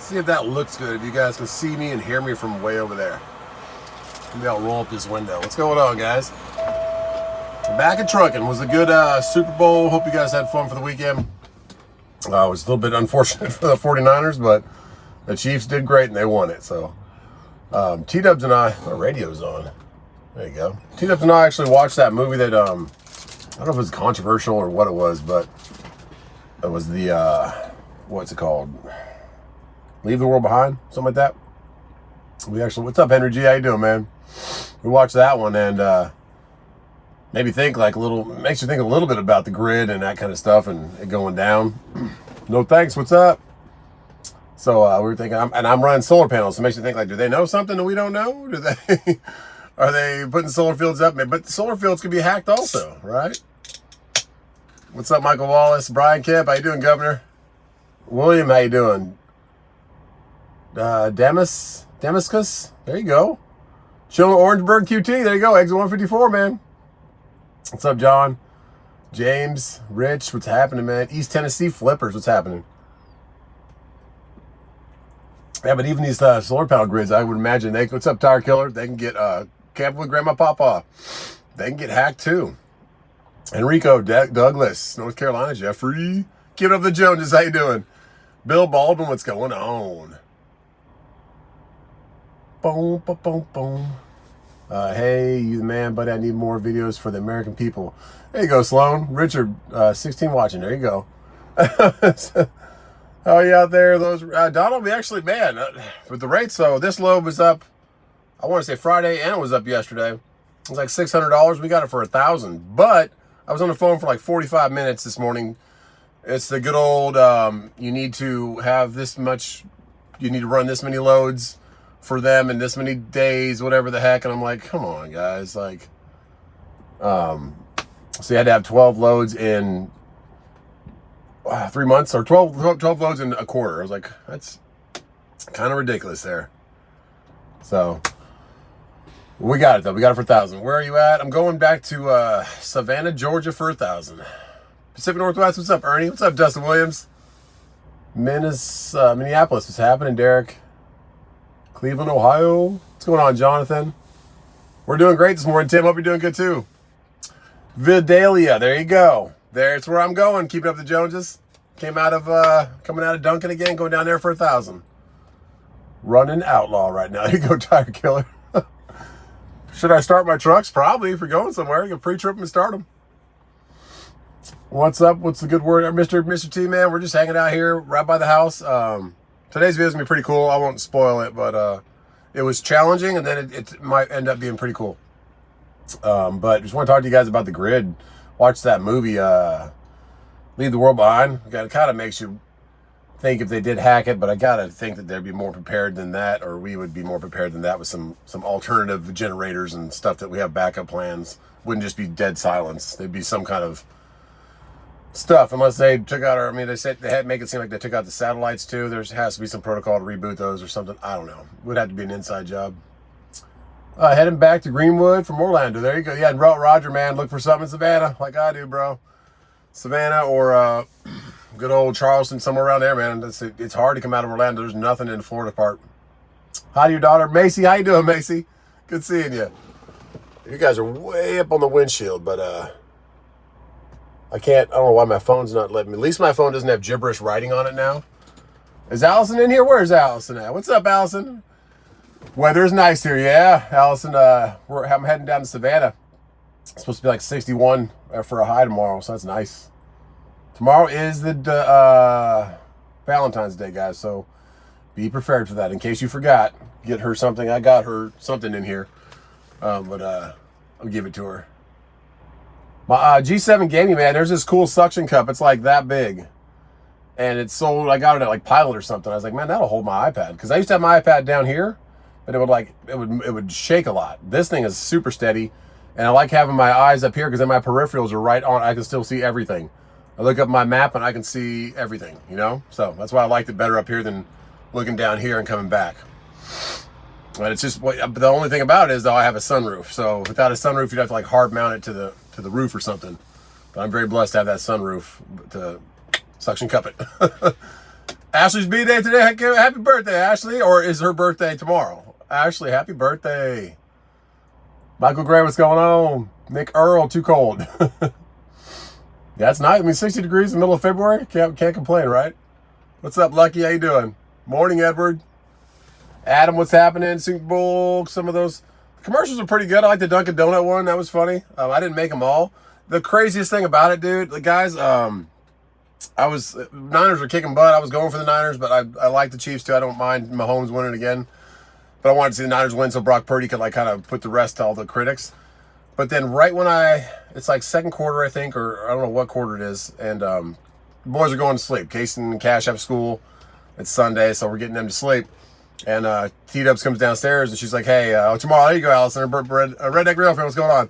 See if that looks good. If you guys can see me and hear me from way over there. Maybe I'll roll up this window. What's going on, guys? Back at Truckin'. Was a good Super Bowl. Hope you guys had fun for the weekend. It was a little bit unfortunate for the 49ers, but the Chiefs did great and they won it. So T-Dubs and I, our radio's on. There you go. T-Dubs and I actually watched that movie that, I don't know if it was controversial or what it was, but it was the, what's it called? Leave the World Behind? Something like that. We actually, what's up, Henry G? How you doing, man? We watched that one and maybe think like a little, makes you think a little bit about the grid and that kind of stuff and it going down. No thanks, what's up? So we were thinking, I'm running solar panels, so it makes you think like, do they know something that we don't know? Do they, are they putting solar fields up? But the solar fields could be hacked also, right? What's up, Michael Wallace? Brian Kemp, how you doing, Governor? William, how you doing? Damascus, there you go. Chilling Orangeburg QT, there you go. Exit 154, man. What's up, John? James, Rich, what's happening, man? East Tennessee Flippers, what's happening? Yeah, but even these solar panel grids, I would imagine what's up, Tire Killer? They can get Camping with Grandma Papa. They can get hacked too. Enrico, Douglas, North Carolina, Jeffrey. Keep up the Joneses, how you doing? Bill Baldwin, what's going on? Boom, boom, boom, boom. Hey, you the man, buddy. I need more videos for the American people. There you go, Sloan. Richard, 16 watching. There you go. How are you out there? Those Donald, we actually, man, with the rates, so this load was up, I want to say Friday, and it was up yesterday. It was like $600. We got it for $1,000. But I was on the phone for like 45 minutes this morning. It's the good old, you need to have this much, you need to run this many loads for them in this many days, whatever the heck. And I'm like, come on, guys. Like, so you had to have 12 loads in 3 months, or 12 loads in a quarter. I was like, that's kind of ridiculous there. So we got it though. We got it for $1,000. Where are you at? I'm going back to Savannah, Georgia for $1,000. Pacific Northwest. What's up, Ernie? What's up, Dustin Williams? Minneapolis. What's happening, Derek? Cleveland, Ohio. What's going on, Jonathan? We're doing great this morning, Tim. Hope you're doing good too. Vidalia. There you go. There's where I'm going. Keeping up the Joneses. Coming out of Duncan again. Going down there for $1,000. Running outlaw right now. There you go, Tire Killer. Should I start my trucks? Probably. If you're going somewhere, you can pre-trip them and start them. What's up? What's the good word? Mr. T, man, we're just hanging out here right by the house. Today's video is going to be pretty cool. I won't spoil it, but it was challenging, and then it might end up being pretty cool. But just want to talk to you guys about the grid. Watch that movie, Leave the World Behind. It kind of makes you think if they did hack it, but I got to think that they'd be more prepared than that, or we would be more prepared than that with some alternative generators and stuff that we have backup plans. Wouldn't just be dead silence. There'd be some kind of stuff, unless they took out our, they said they had to make it seem like they took out the satellites too. There has to be some protocol to reboot those or something. I don't know. It would have to be an inside job. Heading back to Greenwood from Orlando. There you go. Yeah, Roger, man, look for something in Savannah, like I do, bro. Savannah or good old Charleston, somewhere around there, man. It's hard to come out of Orlando. There's nothing in the Florida part. Hi to your daughter, Macy. How you doing, Macy? Good seeing you. You guys are way up on the windshield, but I don't know why my phone's not letting me. At least my phone doesn't have gibberish writing on it now. Is Allison in here? Where's Allison at? What's up, Allison? Weather's nice here, yeah. Allison, I'm heading down to Savannah. It's supposed to be like 61 for a high tomorrow, so that's nice. Tomorrow is the Valentine's Day, guys, so be prepared for that. In case you forgot, get her something. I got her something in here, but I'll give it to her. My G7 Gaming, man, there's this cool suction cup. It's like that big. And it's sold, I got it at like Pilot or something. I was like, man, that'll hold my iPad. Because I used to have my iPad down here, but it would shake a lot. This thing is super steady. And I like having my eyes up here because then my peripherals are right on. I can still see everything. I look up my map and I can see everything, you know? So that's why I liked it better up here than looking down here and coming back. But it's just, but the only thing about it is though I have a sunroof. So without a sunroof, you'd have to like hard mount it to the roof or something. But I'm very blessed to have that sunroof to suction cup it. Ashley's B-Day today. Happy birthday, Ashley. Or is her birthday tomorrow? Ashley, happy birthday. Michael Gray, what's going on? Nick Earl, too cold. Yeah, it's nice. I mean, 60 degrees in the middle of February. Can't complain, right? What's up, Lucky? How you doing? Morning, Edward. Adam, what's happening? Super Bowl, some of those commercials are pretty good. I like the Dunkin' Donut one. That was funny. I didn't make them all. The craziest thing about it, dude, the guys, Niners were kicking butt. I was going for the Niners, but I like the Chiefs too. I don't mind Mahomes winning again. But I wanted to see the Niners win so Brock Purdy could like kind of put the rest to all the critics. But then right when it's like second quarter, I think, or I don't know what quarter it is, and the boys are going to sleep. Casey and Cash have school. It's Sunday, so we're getting them to sleep. And T-Dubs comes downstairs, and she's like, hey, tomorrow, there you go, Allison. Redneck Real Fan, what's going on?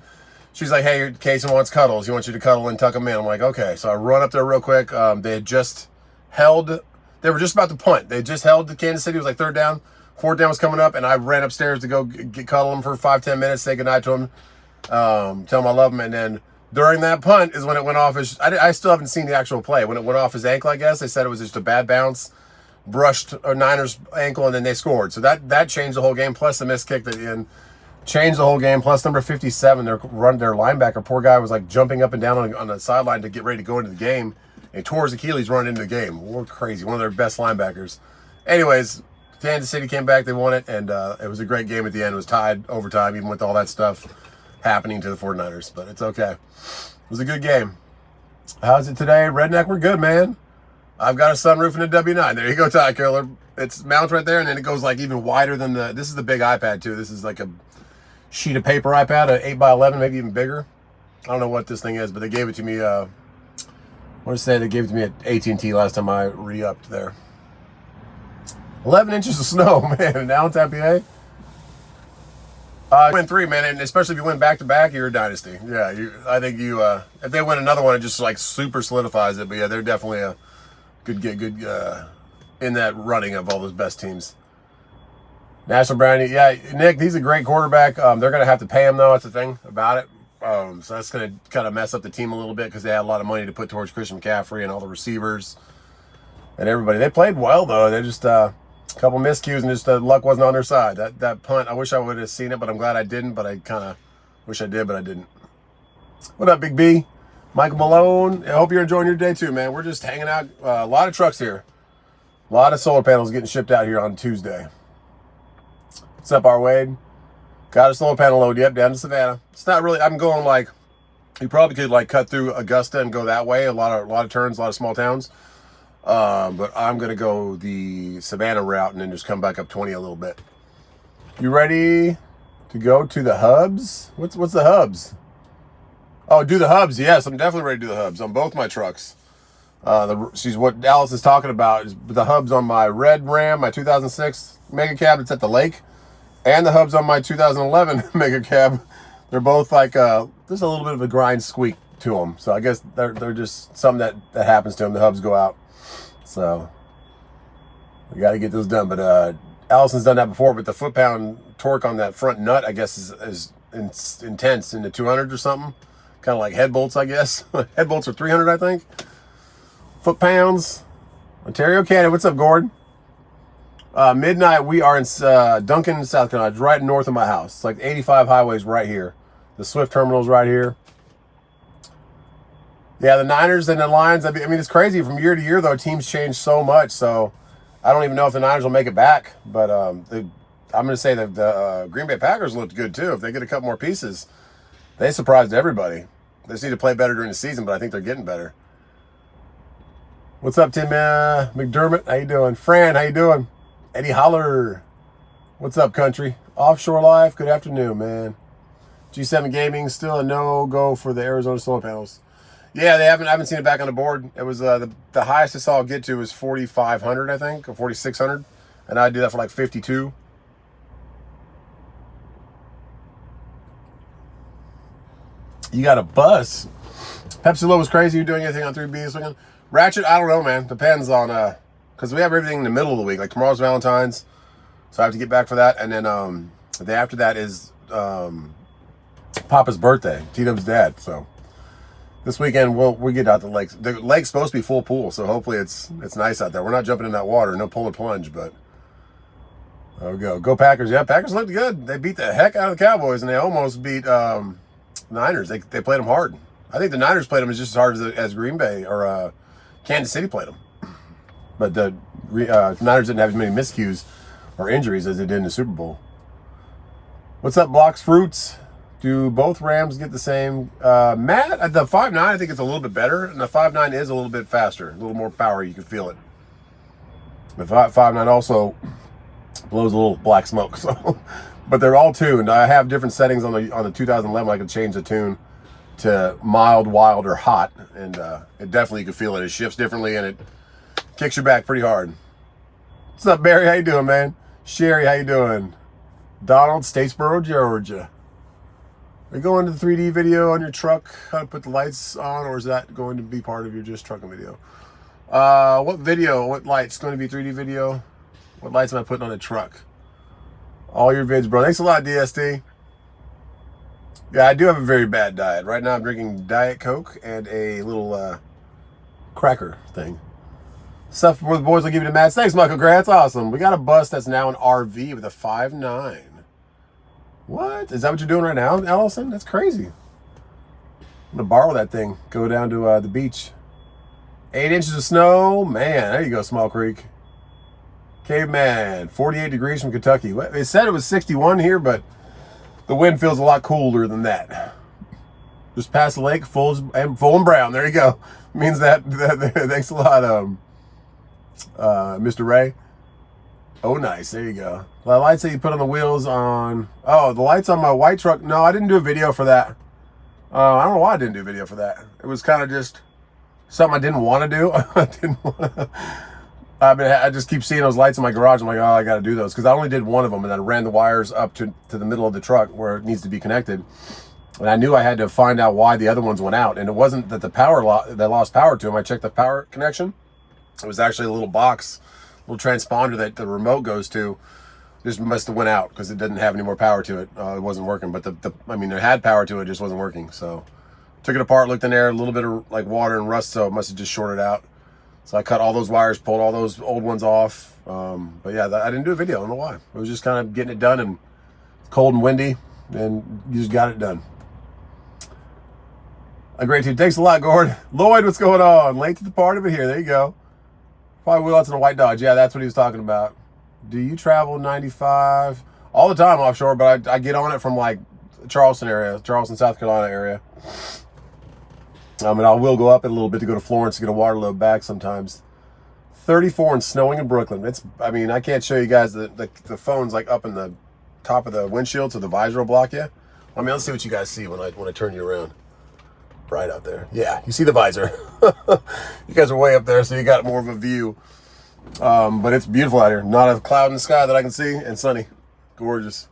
She's like, hey, Casey wants cuddles. He wants you to cuddle and tuck him in. I'm like, okay. So I run up there real quick. They had just they were just about to punt. They had just held the Kansas City. It was like third down. Fourth down was coming up, and I ran upstairs to go cuddle him for 5-10 minutes, say goodnight to him. Tell him I love him, and then during that punt is when it went off his. I still haven't seen the actual play. When it went off his ankle, I guess they said it was just a bad bounce, brushed a Niners ankle, and then they scored. So that changed the whole game. Plus the missed kick that changed the whole game. Plus number 57, their linebacker, poor guy was like jumping up and down on the sideline to get ready to go into the game, and tore his Achilles running into the game. We're crazy. One of their best linebackers. Anyways, Kansas City came back. They won it, and it was a great game at the end. It was tied overtime, even with all that stuff happening to the 49ers, but it's okay. It was a good game. How's it today? Redneck, we're good, man. I've got a sunroof and a W9. There you go, Ty Killer. It's mounts right there, and then it goes like even wider than this is the big iPad too. This is like a sheet of paper iPad, an 8x11, maybe even bigger. I don't know what this thing is, but they gave it to me, I want to say they gave it to me at AT&T last time I re-upped there. 11 inches of snow, man, in Allentown, PA. Win 3, man, and especially if you win back-to-back, you're a dynasty. Yeah, I think if they win another one, it just like super solidifies it. But yeah, they're definitely a good in that running of all those best teams. National Brownie, yeah, Nick, he's a great quarterback. They're going to have to pay him, though. That's the thing about it. So that's going to kind of mess up the team a little bit because they had a lot of money to put towards Christian McCaffrey and all the receivers and everybody. They played well, though. They just a couple miscues and just luck wasn't on their side. That punt, I wish I would have seen it, but I'm glad I didn't. But I kind of wish I did, but I didn't. What up, Big B? Michael Malone. I hope you're enjoying your day, too, man. We're just hanging out. A lot of trucks here. A lot of solar panels getting shipped out here on Tuesday. What's up, R. Wade? Got a solar panel load. Yep, down to Savannah. It's not really, I'm going like, you probably could like cut through Augusta and go that way. A lot of turns, a lot of small towns. But I'm going to go the Savannah route and then just come back up 20 a little bit. You ready to go to the hubs? What's the hubs? Oh, do the hubs. Yes, I'm definitely ready to do the hubs on both my trucks. She's what Dallas is talking about is the hubs on my red Ram, my 2006 Mega Cab that's at the lake, and the hubs on my 2011 Mega Cab. They're both like there's a little bit of a grind squeak to them. So I guess they're just something that happens to them. The hubs go out. So we got to get those done. But Allison's done that before. But the foot-pound torque on that front nut, I guess, is intense in the 200 or something. Kind of like head bolts, I guess. Head bolts are 300, I think. Foot-pounds. Ontario, Canada. What's up, Gordon? Midnight, we are in Duncan, South Carolina. It's right north of my house. It's like 85 highways right here. The Swift terminal's right here. Yeah, the Niners and the Lions, I mean, it's crazy. From year to year, though, teams change so much. So I don't even know if the Niners will make it back. But I'm going to say that the Green Bay Packers looked good, too. If they get a couple more pieces, they surprised everybody. They just need to play better during the season, but I think they're getting better. What's up, Tim McDermott? How you doing? Fran, how you doing? Eddie Holler. What's up, country? Offshore Life, good afternoon, man. G7 Gaming, still a no-go for the Arizona solar panels. Yeah, I haven't seen it back on the board. It was the highest I saw it get to was 4,500, I think, or 4,600. And I did that for like 52. You got a bus. Pepsi Low was crazy. You doing anything on 3B this weekend? Ratchet, I don't know, man. Depends on, because we have everything in the middle of the week. Like tomorrow's Valentine's, so I have to get back for that. And then the day after that is Papa's birthday, T-Dub's dad. So This weekend we get out the lakes. The lake's supposed to be full pool, so hopefully it's nice out there. We're not jumping in that water, no polar plunge, but there we go. Go Packers. Yeah, Packers looked good. They beat the heck out of the Cowboys, and they almost beat Niners. They played them hard. I think the Niners played them just as hard as Green Bay or Kansas City played them. But the Niners didn't have as many miscues or injuries as they did in the Super Bowl. What's up, Blocks Fruits? Do both Rams get the same? Matt, at the 5.9, I think it's a little bit better. And the 5.9 is a little bit faster. A little more power. You can feel it. The 5.9 also blows a little black smoke. So, but they're all tuned. I have different settings on the 2011. I can change the tune to mild, wild, or hot. And it definitely, you can feel it. It shifts differently, and it kicks your back pretty hard. What's up, Barry? How you doing, man? Sherry, how you doing? Donald, Statesboro, Georgia. Are you going to the 3D video on your truck? How to put the lights on, or is that going to be part of your Just Truckin' video? What video? What lights? Going to be 3D video? What lights am I putting on the truck? All your vids, bro. Thanks a lot, DST. Yeah, I do have a very bad diet. Right now I'm drinking Diet Coke and a little cracker thing. Stuff where the boys will give you the match. Thanks, Michael Gray. That's awesome. We got a bus that's now an RV with a 5.9. What? Is that what you're doing right now, Allison? That's crazy. I'm going to borrow that thing. Go down to the beach. 8 inches of snow. Man, there you go, Small Creek. Caveman, 48 degrees from Kentucky. They said it was 61 here, but the wind feels a lot cooler than that. Just past the lake, full and brown. There you go. Means that thanks a lot, Mr. Ray. Oh, nice. There you go. The lights that you put on the wheels on... Oh, the lights on my white truck. No, I didn't do a video for that. I don't know why I didn't do a video for that. It was kind of just something I didn't want to do. I didn't want to... I just keep seeing those lights in my garage. I'm like, oh, I got to do those. Because I only did one of them, and then I ran the wires up to the middle of the truck where it needs to be connected. And I knew I had to find out why the other ones went out. And it wasn't that they lost power to them. I checked the power connection. It was actually a little box, little transponder that the remote goes to. Just must have went out because it didn't have any more power to it. It wasn't working. But I mean, it had power to it, just wasn't working. So took it apart, looked in there, a little bit of like water and rust, so it must have just shorted out. So I cut all those wires, pulled all those old ones off. But yeah, I didn't do a video. I don't know why. It was just kind of getting it done, and it's cold and windy, and you just got it done. A great team. Thanks a lot, Gord. Lloyd, what's going on? Late to the party, but here. There you go. Probably wheelouts in a white Dodge. Yeah, that's what he was talking about. Do you travel 95? All the time offshore, but I get on it from like Charleston, South Carolina area. And I will go up it a little bit to go to Florence to get a water load back sometimes. 34 and snowing in Brooklyn. I mean, I can't show you guys the phone's like up in the top of the windshield, so the visor will block you. I mean, let's see what you guys see when I turn you around. Bright out there. Yeah, you see the visor. You guys are way up there, so you got more of a view. But it's beautiful out here. Not a cloud in the sky that I can see, and sunny. Gorgeous.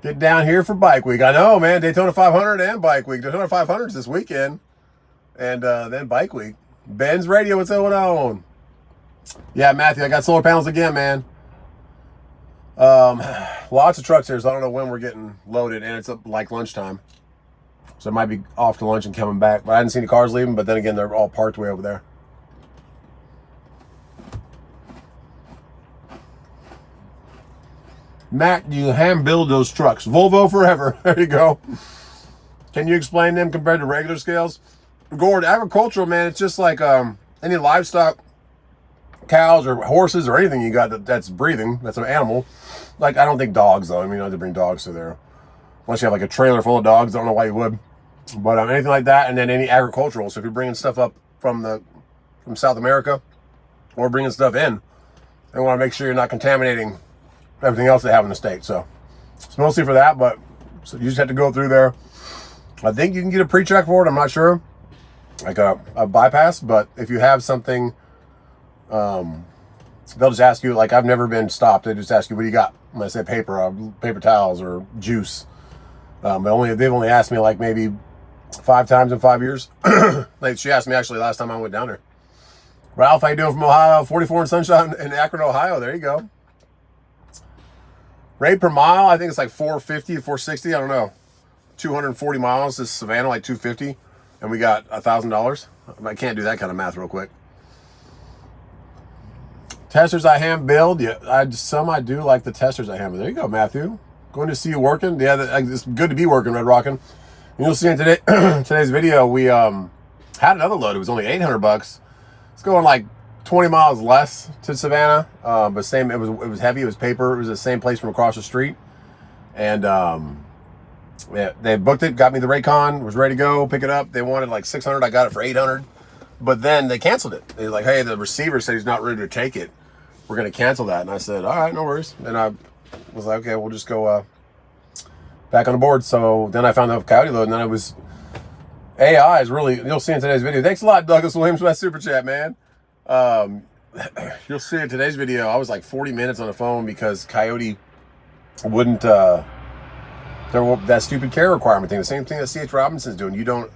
Get down here for Bike Week. I know, man. Daytona 500 and Bike Week. Daytona 500's this weekend. And then Bike Week. Ben's Radio, what's going on? Yeah, Matthew, I got solar panels again, man. Lots of trucks here, so I don't know when we're getting loaded, and it's like lunchtime. So I might be off to lunch and coming back. But I hadn't seen the cars leaving, but then again, they're all parked way over there. Matt, you hand build those trucks. Volvo forever. There you go. Can you explain them compared to regular scales? Gord, agricultural, man, it's just like any livestock, cows or horses or anything you got that's breathing, that's an animal. Like, I don't think dogs, though. I mean, you don't have to bring dogs to there. Unless you have like a trailer full of dogs. I don't know why you would. But anything like that, and then any agricultural. So if you're bringing stuff up from South America or bringing stuff in, they want to make sure you're not contaminating everything else they have in the state. So it's mostly for that, but so you just have to go through there. I think you can get a pre-check for it. I'm not sure. Like a bypass, but if you have something, they'll just ask you, like, I've never been stopped. They just ask you, what do you got? When I say paper towels or juice. But they've only asked me like maybe 5 times in 5 years. Like she asked me actually last time I went down there. Ralph, how you doing from Ohio? 44 in Sunshine in Akron, Ohio. There you go. Rate per mile, I think it's like 450, 460. I don't know. 240 miles. This Savannah, like 250. and we got $1,000. I can't do that kind of math real quick. Testers I hand build. Yeah, I do like the testers I hand build. There you go, Matthew. Going to see you working. Yeah, it's good to be working, Red Rockin'. And you'll see in today's video, we had another load. It was only $800. It's going like 20 miles less to Savannah, but same. It was heavy. It was paper. It was the same place from across the street, and yeah, they booked it. Got me the Raycon. Was ready to go pick it up. They wanted like 600. I got it for 800, but then they canceled it. They're like, "Hey, the receiver said he's not ready to take it. We're gonna cancel that." And I said, "All right, no worries." And I was like, "Okay, we'll just go back on the board." So then I found the Coyote load, and then it was AI is really. You'll see in today's video. Thanks a lot, Douglas Williams, for that super chat, man. You'll see in today's video, I was like 40 minutes on the phone because Coyote wouldn't, that stupid care requirement thing, the same thing that C.H. Robinson's doing. You don't,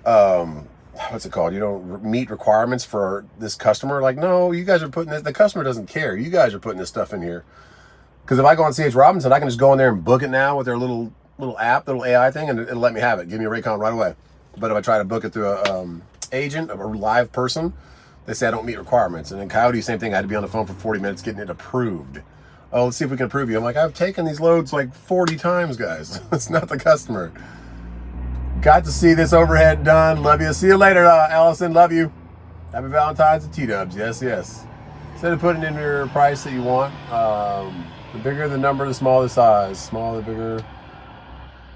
what's it called? You don't meet requirements for this customer. Like, no, you guys are putting this, the customer doesn't care. You guys are putting this stuff in here. Because if I go on C.H. Robinson, I can just go in there and book it now with their little app, little AI thing, and it'll let me have it. Give me a Raycon right away. But if I try to book it through a agent, a live person, they say I don't meet requirements. And then Coyote, same thing. I had to be on the phone for 40 minutes getting it approved. Oh, let's see if we can approve you. I'm like, I've taken these loads like 40 times, guys. It's not the customer. Got to see this overhead done. Love you. See you later, Allison. Love you. Happy Valentine's and T-dubs. Yes, yes. Instead of putting in your price that you want, the bigger the number, the smaller the size. Smaller, the bigger.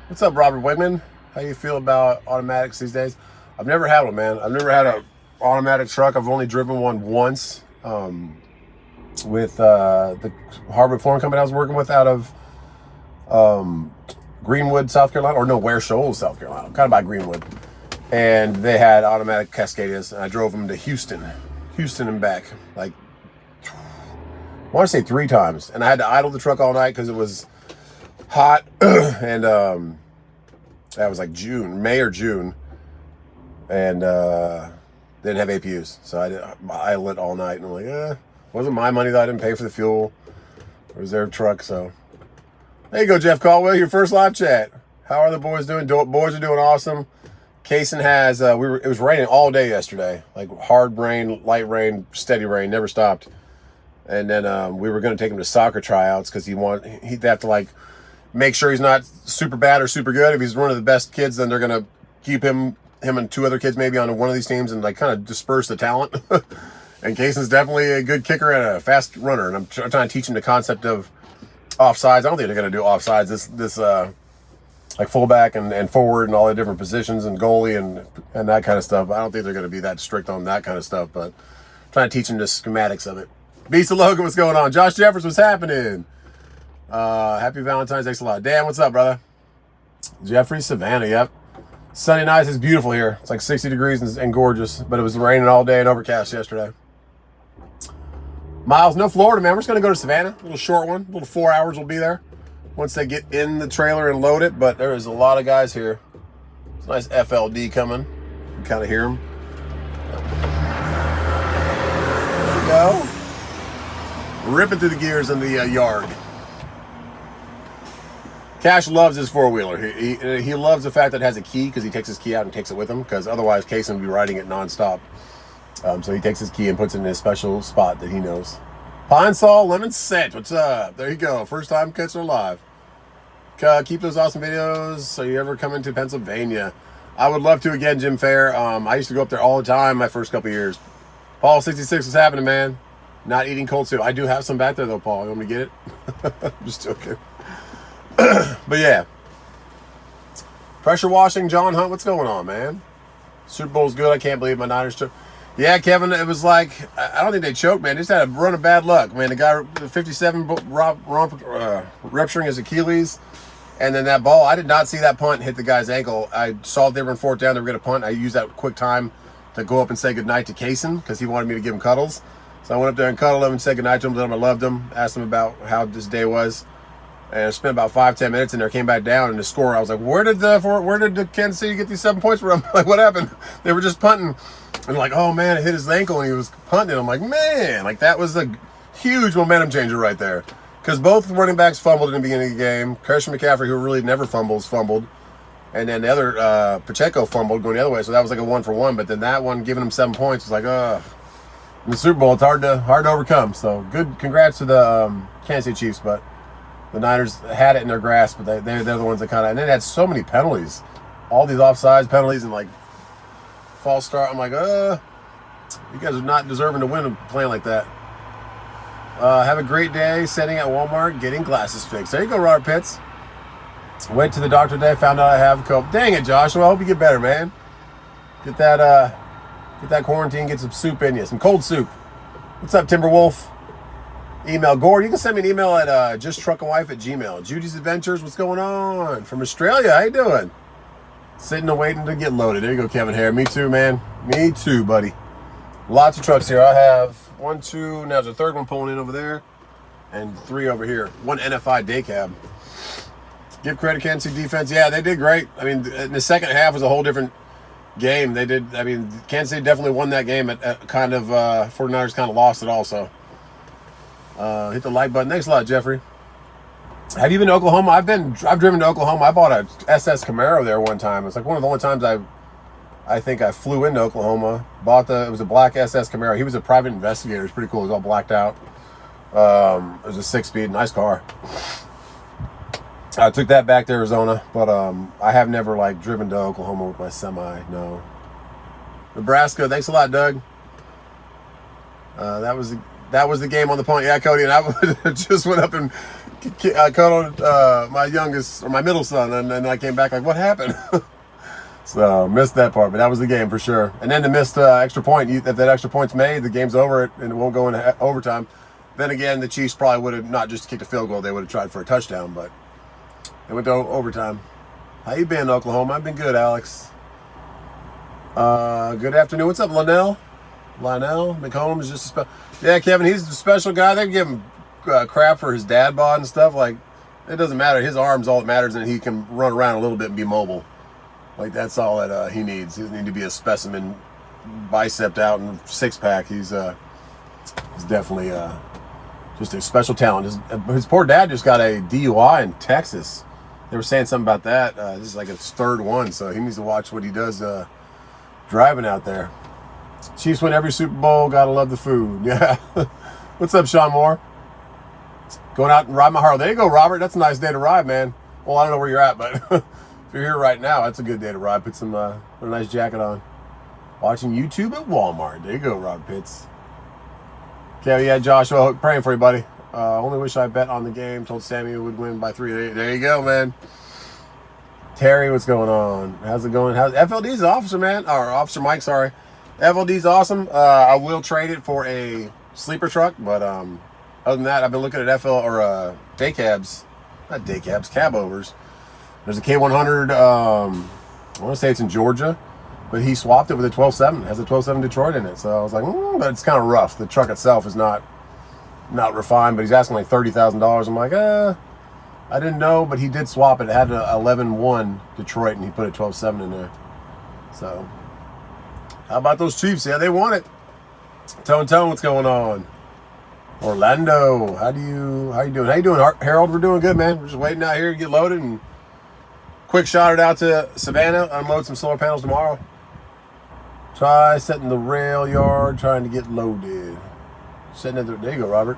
What's up, Robert Wigman? How you feel about automatics these days? I've never had one, man. I've never had a automatic truck. I've only driven one once with the hardwood flooring company I was working with out of Greenwood, South Carolina, or no, Ware Shoals, South Carolina, kind of by Greenwood. And they had automatic Cascadias, and I drove them to Houston and back, like, I want to say 3 times. And I had to idle the truck all night because it was hot, and that was like May or June, and didn't have APUs, so I lit all night, and I'm like, wasn't my money that I didn't pay for the fuel. It was their truck, so. There you go, Jeff Caldwell, your first live chat. How are the boys doing? Boys are doing awesome. Kaysen has, it was raining all day yesterday, like hard rain, light rain, steady rain, never stopped. And then we were going to take him to soccer tryouts because he'd have to like make sure he's not super bad or super good. If he's one of the best kids, then they're going to keep him and 2 other kids maybe on one of these teams and like kind of disperse the talent. And Kaysen's definitely a good kicker and a fast runner. And I'm trying to teach him the concept of offsides. I don't think they're going to do offsides. This like fullback and forward and all the different positions and goalie and that kind of stuff. I don't think they're going to be that strict on that kind of stuff, but I'm trying to teach him the schematics of it. Beast of Logan, what's going on? Josh Jeffers, what's happening? Happy Valentine's. Thanks a lot. Dan, what's up, brother? Jeffrey, Savannah, yep. Sunny nights. It's beautiful here. It's like 60 degrees and gorgeous, but it was raining all day and overcast yesterday. Miles, no Florida, man. We're just going to go to Savannah. A little short one. A little 4 hours we'll be there once they get in the trailer and load it, but there is a lot of guys here. It's a nice FLD coming. You can kind of hear them. There we go. Ripping through the gears in the yard. Cash loves his 4-wheeler. He loves the fact that it has a key because he takes his key out and takes it with him because otherwise Kaysen would be riding it nonstop. So he takes his key and puts it in a special spot that he knows. Pine Sol Lemon Scent, what's up? There you go. First time catching live. Keep those awesome videos so you ever come into Pennsylvania. I would love to again, Jim Fair. I used to go up there all the time my first couple of years. Paul 66 is happening, man. Not eating cold soup. I do have some back there though, Paul. You want me to get it? I'm just joking. But yeah. Pressure washing, John Hunt, what's going on, man? Super Bowl's good. I can't believe my Niners took. Yeah, Kevin, it was like, I don't think they choked, man. They just had a run of bad luck, man. The guy, 57, rupturing his Achilles. And then that ball, I did not see that punt hit the guy's ankle. I saw they were in 4th down. They were going to punt. I used that quick time to go up and say goodnight to Kaysen because he wanted me to give him cuddles. So I went up there and cuddled him and said goodnight to him. Told him I loved him. Asked him about how this day was. And I spent about 5-10 minutes in there, came back down, and the score, I was like, where did the Kansas City get these 7 points from? Like, what happened? They were just punting. And like, oh man, it hit his ankle and he was punting. I'm like, man, like that was a huge momentum changer right there. Because both running backs fumbled in the beginning of the game. Christian McCaffrey, who really never fumbled. And then the other, Pacheco fumbled going the other way. So that was like a 1-for-1. But then that one, giving him 7 points, was like, in the Super Bowl, it's hard to overcome. So good, congrats to the Kansas City Chiefs. But the Niners had it in their grasp. But they're the ones that kind of, and then they had so many penalties. All these offsides penalties and like false start. I'm like, you guys are not deserving to win playing like that. Have a great day sitting at Walmart getting glasses fixed. There you go, Robert Pitts. Went to the doctor today, found out I have COVID. Dang it, Joshua. I hope you get better, man. Get that quarantine, get some soup in you, some cold soup. What's up, Timberwolf? Email Gord. You can send me an email at JustTruckinWife@gmail. Judy's Adventures. What's going on? From Australia. How you doing? Sitting and waiting to get loaded. There you go, Kevin Hare. Me too, man. Me too, buddy. Lots of trucks here. I have 1, 2. Now there's a third one pulling in over there, and 3 over here. 1 NFI day cab. Give credit, Kansas City defense. Yeah, they did great. I mean, in the second half was a whole different game. They did. I mean, Kansas City definitely won that game. At kind of 49ers kind of lost it also. Hit the like button. Thanks a lot, Jeffrey. Have you been to Oklahoma? I've driven to Oklahoma. I bought a SS Camaro there one time. It's like one of the only times I think I flew into Oklahoma. It was a black SS Camaro. He was a private investigator. It's pretty cool. It was all blacked out. It was a 6-speed, nice car. I took that back to Arizona, but I have never like driven to Oklahoma with my semi. No. Nebraska. Thanks a lot, Doug. That was the game on the point. Yeah, Cody, and I just went up and cuddled my youngest or my middle son, and then I came back like, what happened? So missed that part, but that was the game for sure. And then the missed extra point. If that extra point's made, the game's over and it won't go into overtime. Then again, the Chiefs probably would have not just kicked a field goal; they would have tried for a touchdown, but they went to overtime. How you been, Oklahoma? I've been good, Alex. Good afternoon. What's up, Lionel McCombs? Just yeah, Kevin. He's the special guy. They give him crap for his dad bod and stuff. Like it doesn't matter. His arm's all that matters, and he can run around a little bit and be mobile. Like that's all that he needs. He doesn't need to be a specimen, bicep out and 6-pack. He's definitely just a special talent. His poor dad just got a DUI in Texas. They were saying something about that. This is like his 3rd one, so he needs to watch what he does driving out there. Chiefs win every Super Bowl. Gotta love the food. Yeah. What's up, Sean Moore? Going out and ride my Harley. There you go, Robert. That's a nice day to ride, man. Well, I don't know where you're at, but if you're here right now, that's a good day to ride. Put a nice jacket on. Watching YouTube at Walmart. There you go, Robert Pitts. Okay, yeah, Joshua, praying for you, buddy. Only wish I bet on the game. Told Sammy would win by 3. There you go, man. Terry, what's going on? How's it going? FLD's Officer, man. Or Officer Mike, sorry. FLD's awesome. I will trade it for a sleeper truck, but other than that, I've been looking at day cabs. Not day cabs, cab overs. There's a K100, I want to say it's in Georgia, but he swapped it with a 12.7. It has a 12.7 Detroit in it. So I was like, but it's kind of rough. The truck itself is not refined, but he's asking like $30,000. I'm like, I didn't know, but he did swap it. It had an 11.1 Detroit, and he put a 12.7 in there. So, how about those Chiefs? Yeah, they won it. Tone, what's going on? Orlando, how you doing? How you doing, Harold? We're doing good, man. We're just waiting out here to get loaded and quick shot it out to Savannah. Unload some solar panels tomorrow. Try setting the rail yard, trying to get loaded. There you go, Robert.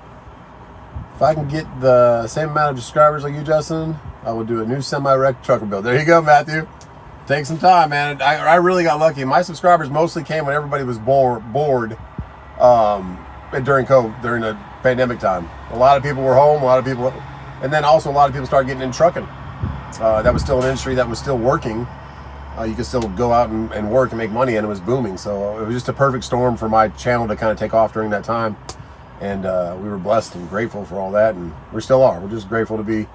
If I can get the same amount of subscribers like you, Justin, I will do a new semi-wreck trucker build. There you go, Matthew. Take some time, man. I really got lucky. My subscribers mostly came when everybody was bored during COVID, during the pandemic time. A lot of people were home, and then also a lot of people started getting in trucking. That was still an industry that was still working. You could still go out and work and make money, and it was booming. So it was just a perfect storm for my channel to kind of take off during that time. And we were blessed and grateful for all that, and we still are. We're just grateful to be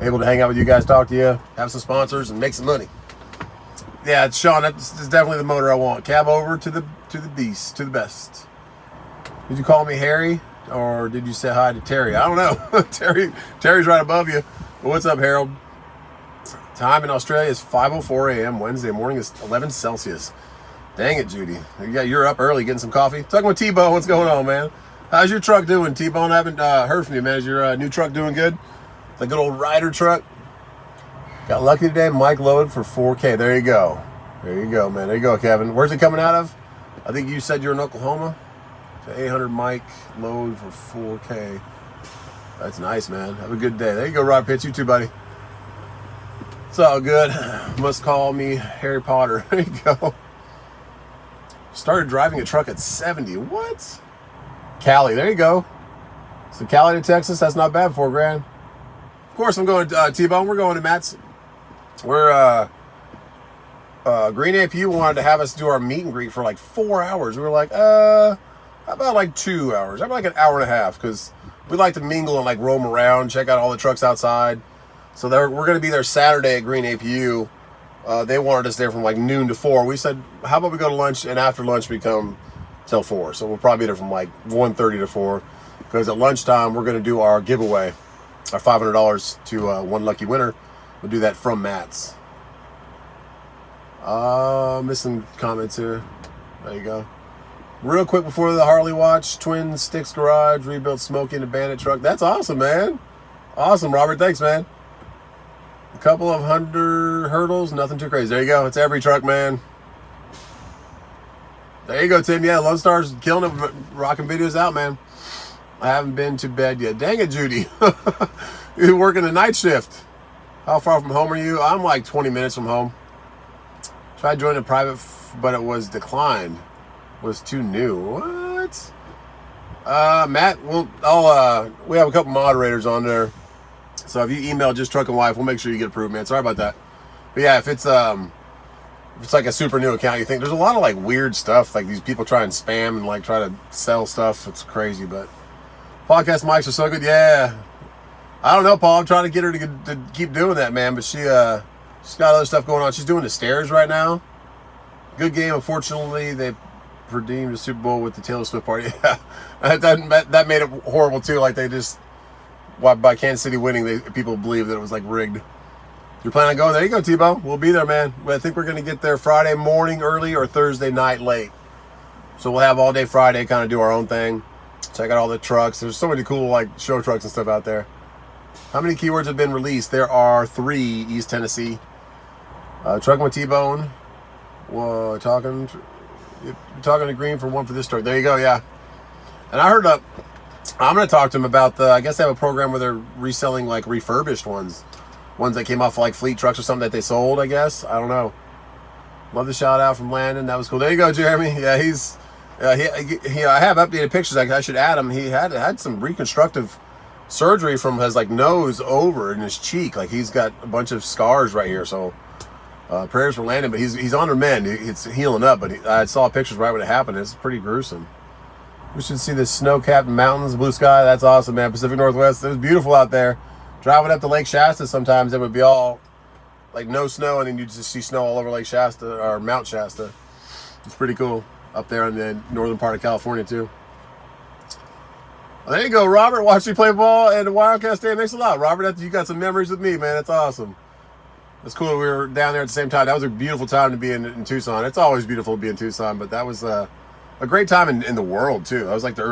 able to hang out with you guys, talk to you, have some sponsors, and make some money. Yeah, it's Sean. That's definitely the motor I want. Cab over to the beast, to the best. Did you call me Harry, or did you say hi to Terry? I don't know. Terry's right above you. But what's up, Harold? Time in Australia is 5:04 a.m. Wednesday morning is 11 Celsius. Dang it, Judy. You're up early getting some coffee. Talking with T-Bone. What's going on, man? How's your truck doing, T-Bone? I haven't heard from you, man. Is your new truck doing good? The good old Ryder truck? Got lucky today. Mike loaded for 4K. There you go. There you go, man. There you go, Kevin. Where's it coming out of? I think you said you're in Oklahoma. So 800 Mike load for 4K. That's nice, man. Have a good day. There you go, Rob Pitts. You too, buddy. It's all good. Must call me Harry Potter. There you go. Started driving a truck at 70. What? Cali. There you go. So Cali to Texas. That's not bad. $4,000. Of course, I'm going to T-Bone. We're going to Matt's. We're Green APU wanted to have us do our meet and greet for like 4 hours. We were like, how about like 2 hours? How about like an hour and a half? Because we like to mingle and like roam around, check out all the trucks outside. So we're going to be there Saturday at Green APU. They wanted us there from like noon to 4. We said, how about we go to lunch, and after lunch we come till 4. So we'll probably be there from like 1:30 to 4. Because at lunchtime we're going to do our giveaway, our $500 to one lucky winner. We'll do that from Matt's. Missing comments here. There you go. Real quick before the Harley watch, Twin Sticks Garage, rebuilt Smokey and a Bandit truck. That's awesome, man. Awesome, Robert. Thanks, man. A couple of 100 hurdles, nothing too crazy. There you go. It's every truck, man. There you go, Tim. Yeah, Lone Star's killing it, rocking videos out, man. I haven't been to bed yet. Dang it, Judy. You're working the night shift. How far from home are you? I'm like 20 minutes from home. Tried joining a private, but it was declined. Was too new. What? Matt, we have a couple moderators on there. So if you email JustTruckin Wife, we'll make sure you get approved, man. Sorry about that. But yeah, if it's like a super new account, you think there's a lot of like weird stuff. Like these people try and spam and like try to sell stuff. It's crazy, but podcast mics are so good. Yeah. I don't know, Paul. I'm trying to get her to keep doing that, man. But she's got other stuff going on. She's doing the stairs right now. Good game. Unfortunately, they redeemed the Super Bowl with the Taylor Swift party. Yeah, that made it horrible too. Like they just, by Kansas City winning, people believe that it was like rigged. You're planning on going? There you go, T-Bo. We'll be there, man. I think we're going to get there Friday morning early or Thursday night late. So we'll have all day Friday, kind of do our own thing. Check out all the trucks. There's so many cool like show trucks and stuff out there. How many keywords have been released? There are 3, East Tennessee. Trucking with T-Bone. Whoa, talking to Green for one for this truck. There you go, yeah. And I heard I'm going to talk to him about I guess they have a program where they're reselling like refurbished ones that came off like fleet trucks or something that they sold, I guess. I don't know. Love the shout out from Landon. That was cool. There you go, Jeremy. Yeah, I have updated pictures. I should add him. He had some reconstructive surgery from his like nose over in his cheek. Like he's got a bunch of scars right here. So prayers for Landon, but he's on the mend. It's healing up, but I saw pictures right when it happened. It's pretty gruesome. We should see the snow-capped mountains, blue sky. That's awesome, man. Pacific Northwest. It was beautiful out there. Driving up to Lake Shasta, sometimes it would be all like no snow, and then you just see snow all over Lake Shasta or Mount Shasta. It's pretty cool up there in the northern part of California too. Well, there you go, Robert. Watch you play ball and the Wildcat Stand. Thanks a lot, Robert. You got some memories with me, man. That's awesome. It's cool we were down there at the same time. That was a beautiful time to be in Tucson. It's always beautiful to be in Tucson, but that was a great time in the world too. That was like the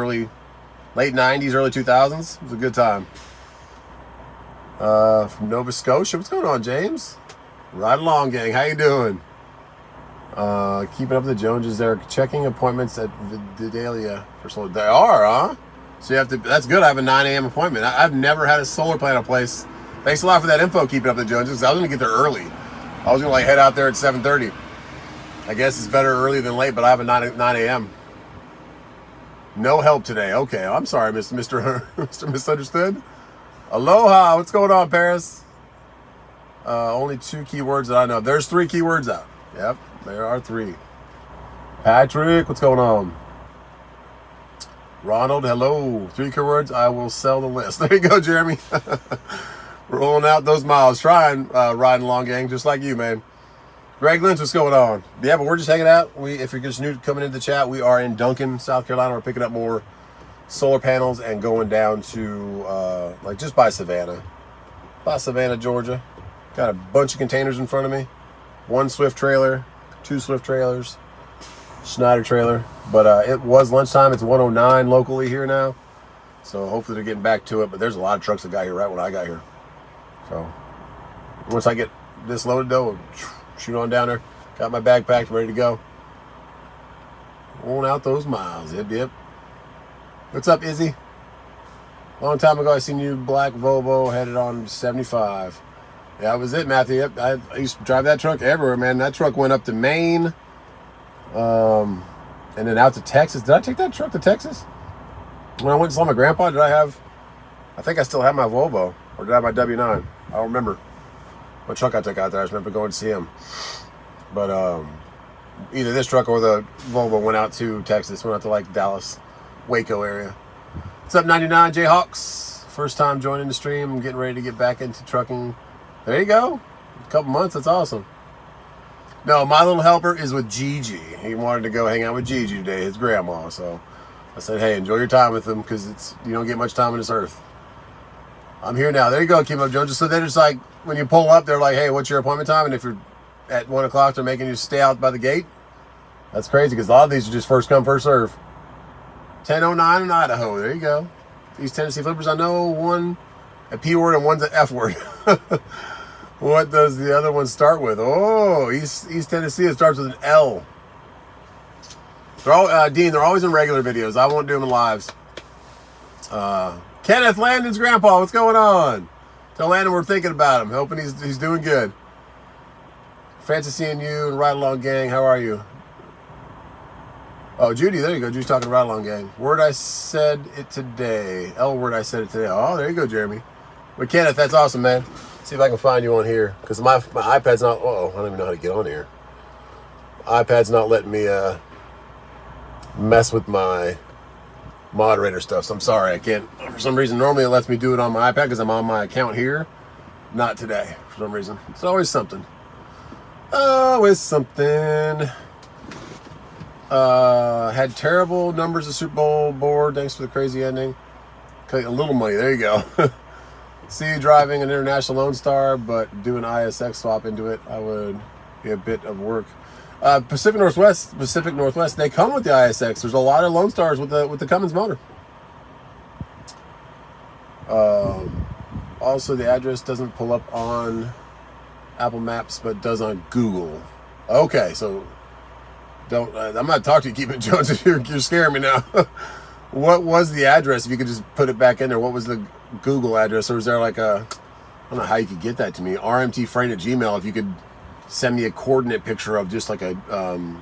late 90s, early 2000s. It was a good time. From Nova Scotia. What's going on, James? Right along, gang. How you doing? Keeping up with the Joneses. They're checking appointments at Vidalia for solar. They are, huh? So you have to. That's good. I have a 9 a.m. appointment. I've never had a solar panel place. Thanks a lot for that info. Keeping up with the Joneses. I was gonna get there early. I was gonna like head out there at 7:30. I guess it's better early than late, but I have a 9 a.m. No help today. Okay, I'm sorry, Mr. Misunderstood. Aloha. What's going on, Paris? Only 2 keywords that I know. There's 3 keywords out. Yep, there are 3. Patrick, what's going on? Ronald, hello. 3 keywords. I will sell the list. There you go, Jeremy. Rolling out those miles. Trying, riding along, gang, just like you, man. Greg Lynch, what's going on? Yeah, but we're just hanging out. If you're just new coming into the chat, we are in Duncan, South Carolina. We're picking up more solar panels and going down to like just by Savannah, Georgia. Got a bunch of containers in front of me. 1 Swift trailer, 2 Swift trailers, Schneider trailer. But it was lunchtime. It's 1:09 locally here now, so hopefully they're getting back to it. But there's a lot of trucks that got here right when I got here. So once I get this loaded though. Shoot on down there. Got my bag packed, ready to go. On out those miles. Yep. What's up, Izzy? Long time ago, I seen you black Volvo headed on 75. Yeah, that was it, Matthew. Yep, I used to drive that truck everywhere, man. That truck went up to Maine, and then out to Texas. Did I take that truck to Texas? When I went and saw my grandpa, I think I still have my Volvo, or did I have my W9? I don't remember what truck I took out there. I just remember going to see him. But either this truck or the Volvo went out to Texas, went out to like Dallas, Waco area. What's up, 99 Jayhawks? First time joining the stream. I'm getting ready to get back into trucking. There you go. A couple months. That's awesome. No, my little helper is with Gigi. He wanted to go hang out with Gigi today, his grandma. So I said, hey, enjoy your time with him because you don't get much time on this earth. I'm here now. There you go, Keep Up Joe. So they're just like, when you pull up, they're like, hey, what's your appointment time? And if you're at 1 o'clock, they're making you stay out by the gate. That's crazy because a lot of these are just first come, first serve. 1009 in Idaho. There you go. East Tennessee Flippers. I know one a P word and one's an F word. What does the other one start with? Oh, East Tennessee. It starts with an L. They're all Dean. They're always in regular videos. I won't do them in lives. Kenneth Landon's grandpa. What's going on? Tell Landon we're thinking about him. Hoping he's doing good. Fancy seeing you and Ride Along Gang. How are you? Oh, Judy, there you go. Judy's talking to Ride Along Gang. Word I said it today. L word I said it today. Oh, there you go, Jeremy. But Kenneth, that's awesome, man. See if I can find you on here. Because my iPad's not... Uh-oh, I don't even know how to get on here. iPad's not letting me mess with my moderator stuff. So I'm sorry. I can't... For some reason, normally it lets me do it on my iPad because I'm on my account here. Not today, for some reason. It's always something. Always something. Had terrible numbers of Super Bowl board. Thanks for the crazy ending. A little money. There you go. See you driving an International Lone Star, but do an ISX swap into it. I would be a bit of work. Pacific Northwest. They come with the ISX. There's a lot of Lone Stars with the Cummins motor. Also, the address doesn't pull up on Apple Maps, but does on Google. Okay, so. Don't. I'm not talking to you, Keep It Jones. You're scaring me now. What was the address? If you could just put it back in there. What was the Google address? Or is there like a... I don't know how you could get that to me. rmtfreight@gmail. If you could send me a coordinate picture of just like a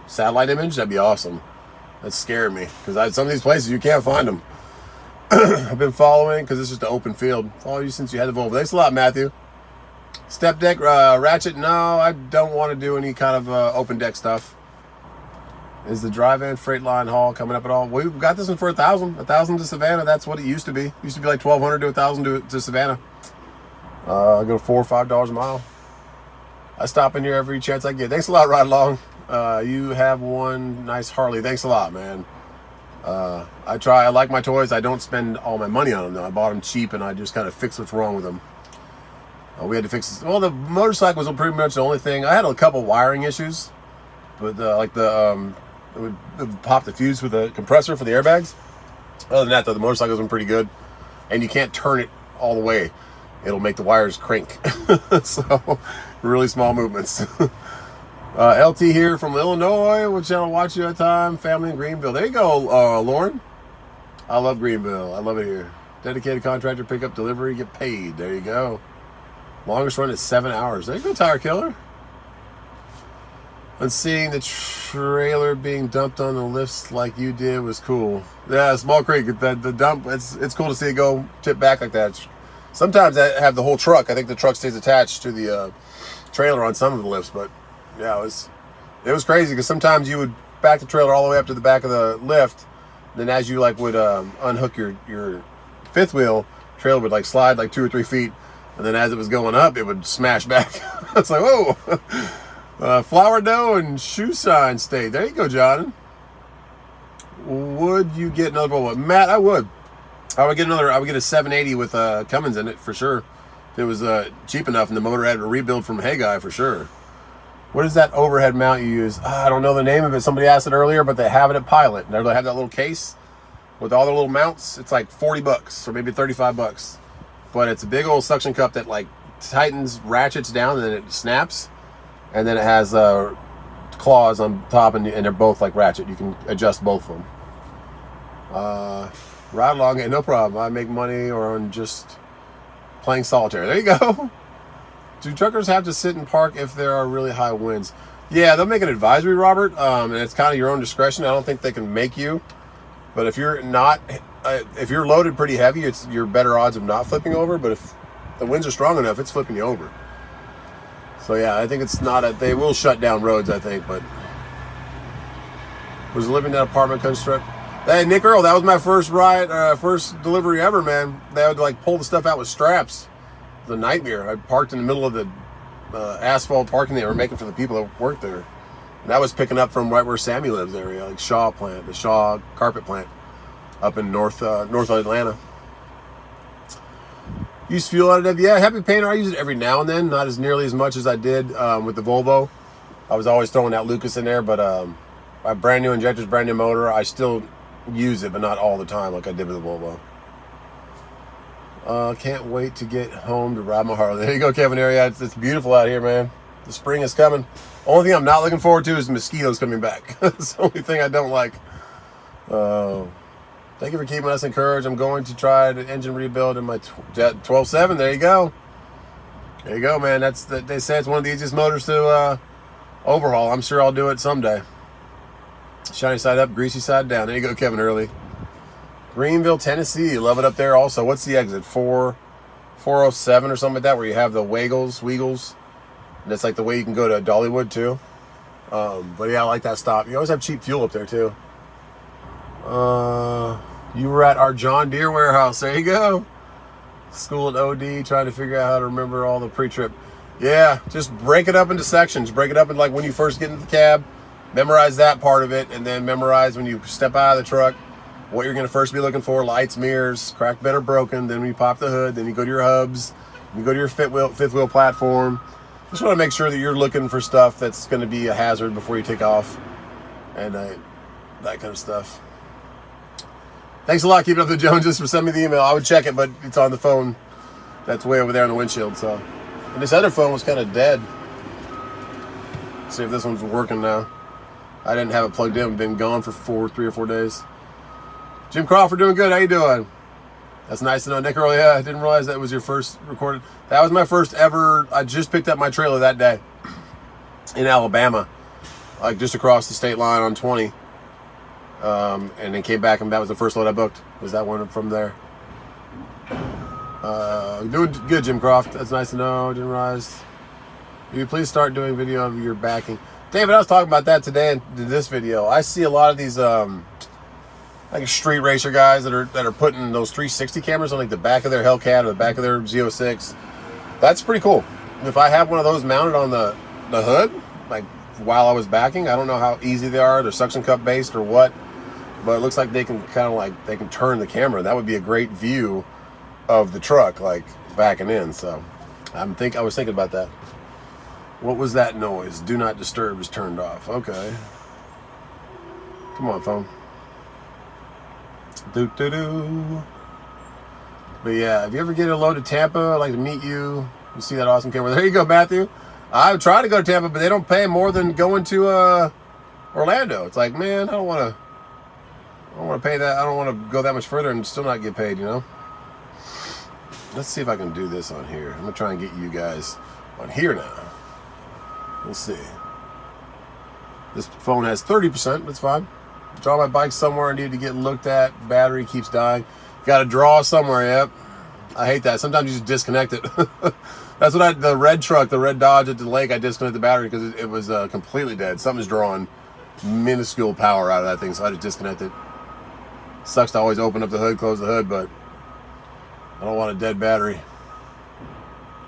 satellite image, that'd be awesome. That's scaring me. Because some of these places, you can't find them. I've been following, because it's just an open field. Follow you since you had the Volvo. Thanks a lot, Matthew. Step deck, ratchet. No, I don't want to do any kind of open deck stuff. Is the drive-in freight line haul coming up at all? We've got this one for $1,000 to Savannah. That's what it used to be. It used to be like $1,200 to $1,000 to Savannah. I go $4 or $5 a mile. I stop in here every chance I get. Thanks a lot, Ride Along. You have one nice Harley. Thanks a lot, man. I like my toys. I don't spend all my money on them though. I bought them cheap and I just kind of fix what's wrong with them. We had to fix this. Well, the motorcycle was pretty much the only thing. I had a couple wiring issues, but it would pop the fuse with the compressor for the airbags. Other than that, though, the motorcycle's been pretty good. And you can't turn it all the way. It'll make the wires crank. So, really small movements. LT here from Illinois. What channel watch you at time? Family in Greenville. There you go, Lauren. I love Greenville. I love it here. Dedicated contractor, pickup, delivery, get paid. There you go. Longest run is 7 hours. There you go, Tire Killer. And seeing the trailer being dumped on the lifts like you did was cool. Yeah, Small Creek, the dump, it's cool to see it go tip back like that. Sometimes I have the whole truck. I think the truck stays attached to the trailer on some of the lifts, but yeah, it was crazy because sometimes you would back the trailer all the way up to the back of the lift. Then as you would unhook your fifth wheel, trailer would slide 2 or 3 feet, and then as it was going up, it would smash back. It's like, whoa. Flour dough and shoe sign state. There you go, John. Would you get another Volvo? Matt, I would. I would get a 780 with Cummins in it for sure. If it was cheap enough and the motor had a rebuild from Hey Guy for sure. What is that overhead mount you use? I don't know the name of it. Somebody asked it earlier, but they have it at Pilot. They have that little case with all their little mounts. It's like $40 or maybe $35. But it's a big old suction cup that tightens, ratchets down, and then it snaps. And then it has claws on top, and they're both like ratchet. You can adjust both of them. Ride along, no problem. I make money or on just playing solitaire. There you go. Do truckers have to sit and park if there are really high winds? Yeah, they'll make an advisory, Robert, and it's kind of your own discretion. I don't think they can make you. But if you're not, if you're loaded pretty heavy, you're better odds of not flipping over. But if the winds are strong enough, it's flipping you over. So yeah, I think it's not they will shut down roads, I think, but was living in that apartment construct. Hey, Nick Earl, that was my first ride, first delivery ever, man. They had to like pull the stuff out with straps. It was a nightmare. I parked in the middle of the asphalt parking they were making for the people that worked there. And that was picking up from right where Sammy lives area, like Shaw plant, the Shaw carpet plant up in north Atlanta. Use fuel additive. Yeah, Happy Painter, I use it every now and then, not as nearly as much as I did with the Volvo. I was always throwing that Lucas in there, but my brand new injectors, brand new motor, I still use it, but not all the time like I did with the Volvo. Can't wait to get home to ride my Harley. There you go, Kevin Area. It's beautiful out here, man. The spring is coming. Only thing I'm not looking forward to is the mosquitoes coming back. That's the only thing I don't like. Thank you for keeping us encouraged. I'm going to try the engine rebuild in my Jet 12.7. There you go. There you go, man. They say it's one of the easiest motors to overhaul. I'm sure I'll do it someday. Shiny side up, greasy side down. There you go, Kevin Early. Greenville, Tennessee. Love it up there also. What's the exit? 407 or something like that, where you have the Weagles. And it's like the way you can go to Dollywood too. But yeah, I like that stop. You always have cheap fuel up there too. You were at our John Deere warehouse. There you go. School at OD, trying to figure out how to remember all the pre-trip. Yeah, just break it up into sections. Break it up into like when you first get into the cab. Memorize that part of it, and then memorize when you step out of the truck what you're going to first be looking for: lights, mirrors, cracked, bent, or broken. Then when you pop the hood, then you go to your hubs, you go to your fifth wheel platform. Just want to make sure that you're looking for stuff that's going to be a hazard before you take off, and that kind of stuff. Thanks a lot, Keeping Up the Joneses, for sending me the email. I would check it, but it's on the phone that's way over there on the windshield. So, and this other phone was kind of dead. Let's see if this one's working now. I didn't have it plugged in. I've been gone for 3 or 4 days. Jim Crawford, doing good. How you doing? That's nice to know. Nick Earl, yeah, I didn't realize that was your first recorded. That was my first ever. I just picked up my trailer that day in Alabama, like just across the state line on 20. And then came back, and that was the first load I booked. Was that one from there? Doing good, Jim Croft. That's nice to know. Didn't realize. Will you please start doing video of your backing? David, I was talking about that today in this video. I see a lot of these like street racer guys that are putting those 360 cameras on like the back of their Hellcat or the back of their Z06. That's pretty cool. If I have one of those mounted on the hood, like while I was backing, I don't know how easy they are. They're suction cup based or what, but it looks like they can they can turn the camera. That would be a great view of the truck, like backing in. So I was thinking about that. What was that noise? Do not disturb is turned off. Okay. Come on, phone. Doo-doo-doo. But yeah, if you ever get a load to Tampa, I'd like to meet you. You see that awesome camera. There you go, Matthew. I would try to go to Tampa, but they don't pay more than going to Orlando. It's like, man, I don't want to pay that. I don't want to go that much further and still not get paid, you know? Let's see if I can do this on here. I'm going to try and get you guys on here now. Let's see. This phone has 30%. That's fine. Draw my bike somewhere I need to get looked at. Battery keeps dying. Got to draw somewhere. Yep. I hate that. Sometimes you just disconnect it. That's what the red truck, the red Dodge at the lake, I disconnected the battery because it was completely dead. Something's drawing minuscule power out of that thing, so I just disconnect it. Sucks to always open up the hood, close the hood, but I don't want a dead battery.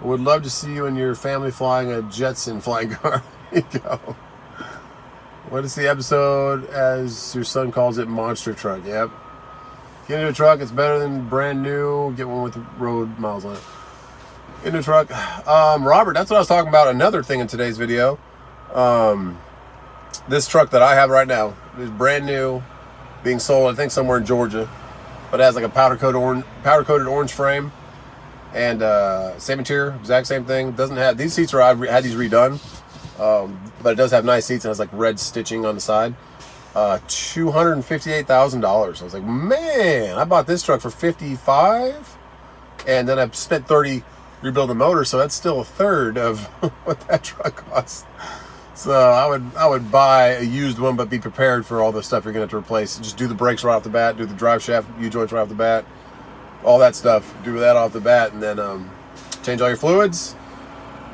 I would love to see you and your family flying a Jetson flying car. There you go. What is the episode, as your son calls it, monster truck? Yep. Get into a truck. It's better than brand new. Get one with road miles on it. In the truck. Robert, that's what I was talking about. Another thing in today's video. This truck that I have right now is brand new, being sold, I think, somewhere in Georgia. But it has like a powder coated orange frame. And same interior, exact same thing. Doesn't have, these seats are, I've had these redone, but it does have nice seats and has like red stitching on the side. $258,000. I was like, man, I bought this truck for 55, and then I spent 30 rebuilding the motor, so that's still a third of what that truck costs. So I would buy a used one, but be prepared for all the stuff you're gonna have to replace. Just do the brakes right off the bat, do the drive shaft U-joints right off the bat, all that stuff. Do that off the bat, and then change all your fluids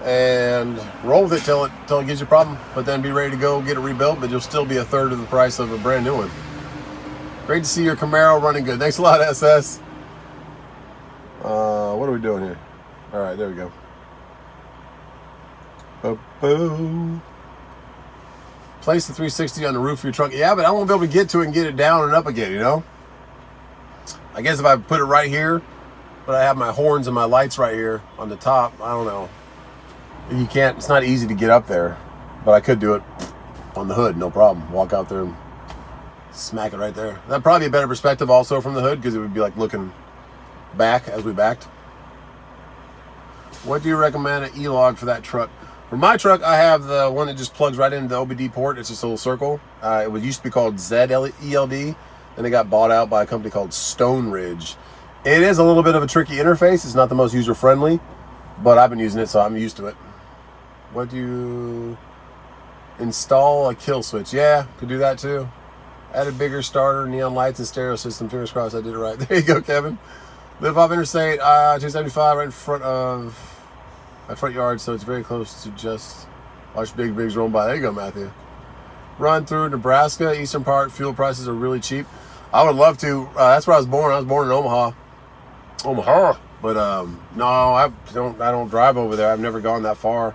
and roll with it till it gives you a problem. But then be ready to go get it rebuilt, but you'll still be a third of the price of a brand new one. Great to see your Camaro running good. Thanks a lot, SS. What are we doing here? All right, there we go. Bo-bo. Place the 360 on the roof of your truck. Yeah, but I won't be able to get to it and get it down and up again, you know? I guess if I put it right here, but I have my horns and my lights right here on the top, I don't know. You can't, it's not easy to get up there, but I could do it on the hood, no problem. Walk out there and smack it right there. That'd probably be a better perspective also from the hood, because it would be like looking back as we backed. What do you recommend an E-log for that truck? For my truck, I have the one that just plugs right into the OBD port. It's just a little circle. It used to be called ZELD, and it got bought out by a company called Stone Ridge. It is a little bit of a tricky interface. It's not the most user-friendly, but I've been using it, so I'm used to it. What do you install a kill switch? Yeah, could do that too. Add a bigger starter, neon lights, and stereo system. Fingers crossed I did it right. There you go, Kevin. Live off Interstate 275 right in front of my front yard, so it's very close to just watch big rigs roll by. There you go, Matthew. Run through Nebraska, Eastern Part. Fuel prices are really cheap. I would love to. That's where I was born. I was born in Omaha. But no, I don't drive over there. I've never gone that far.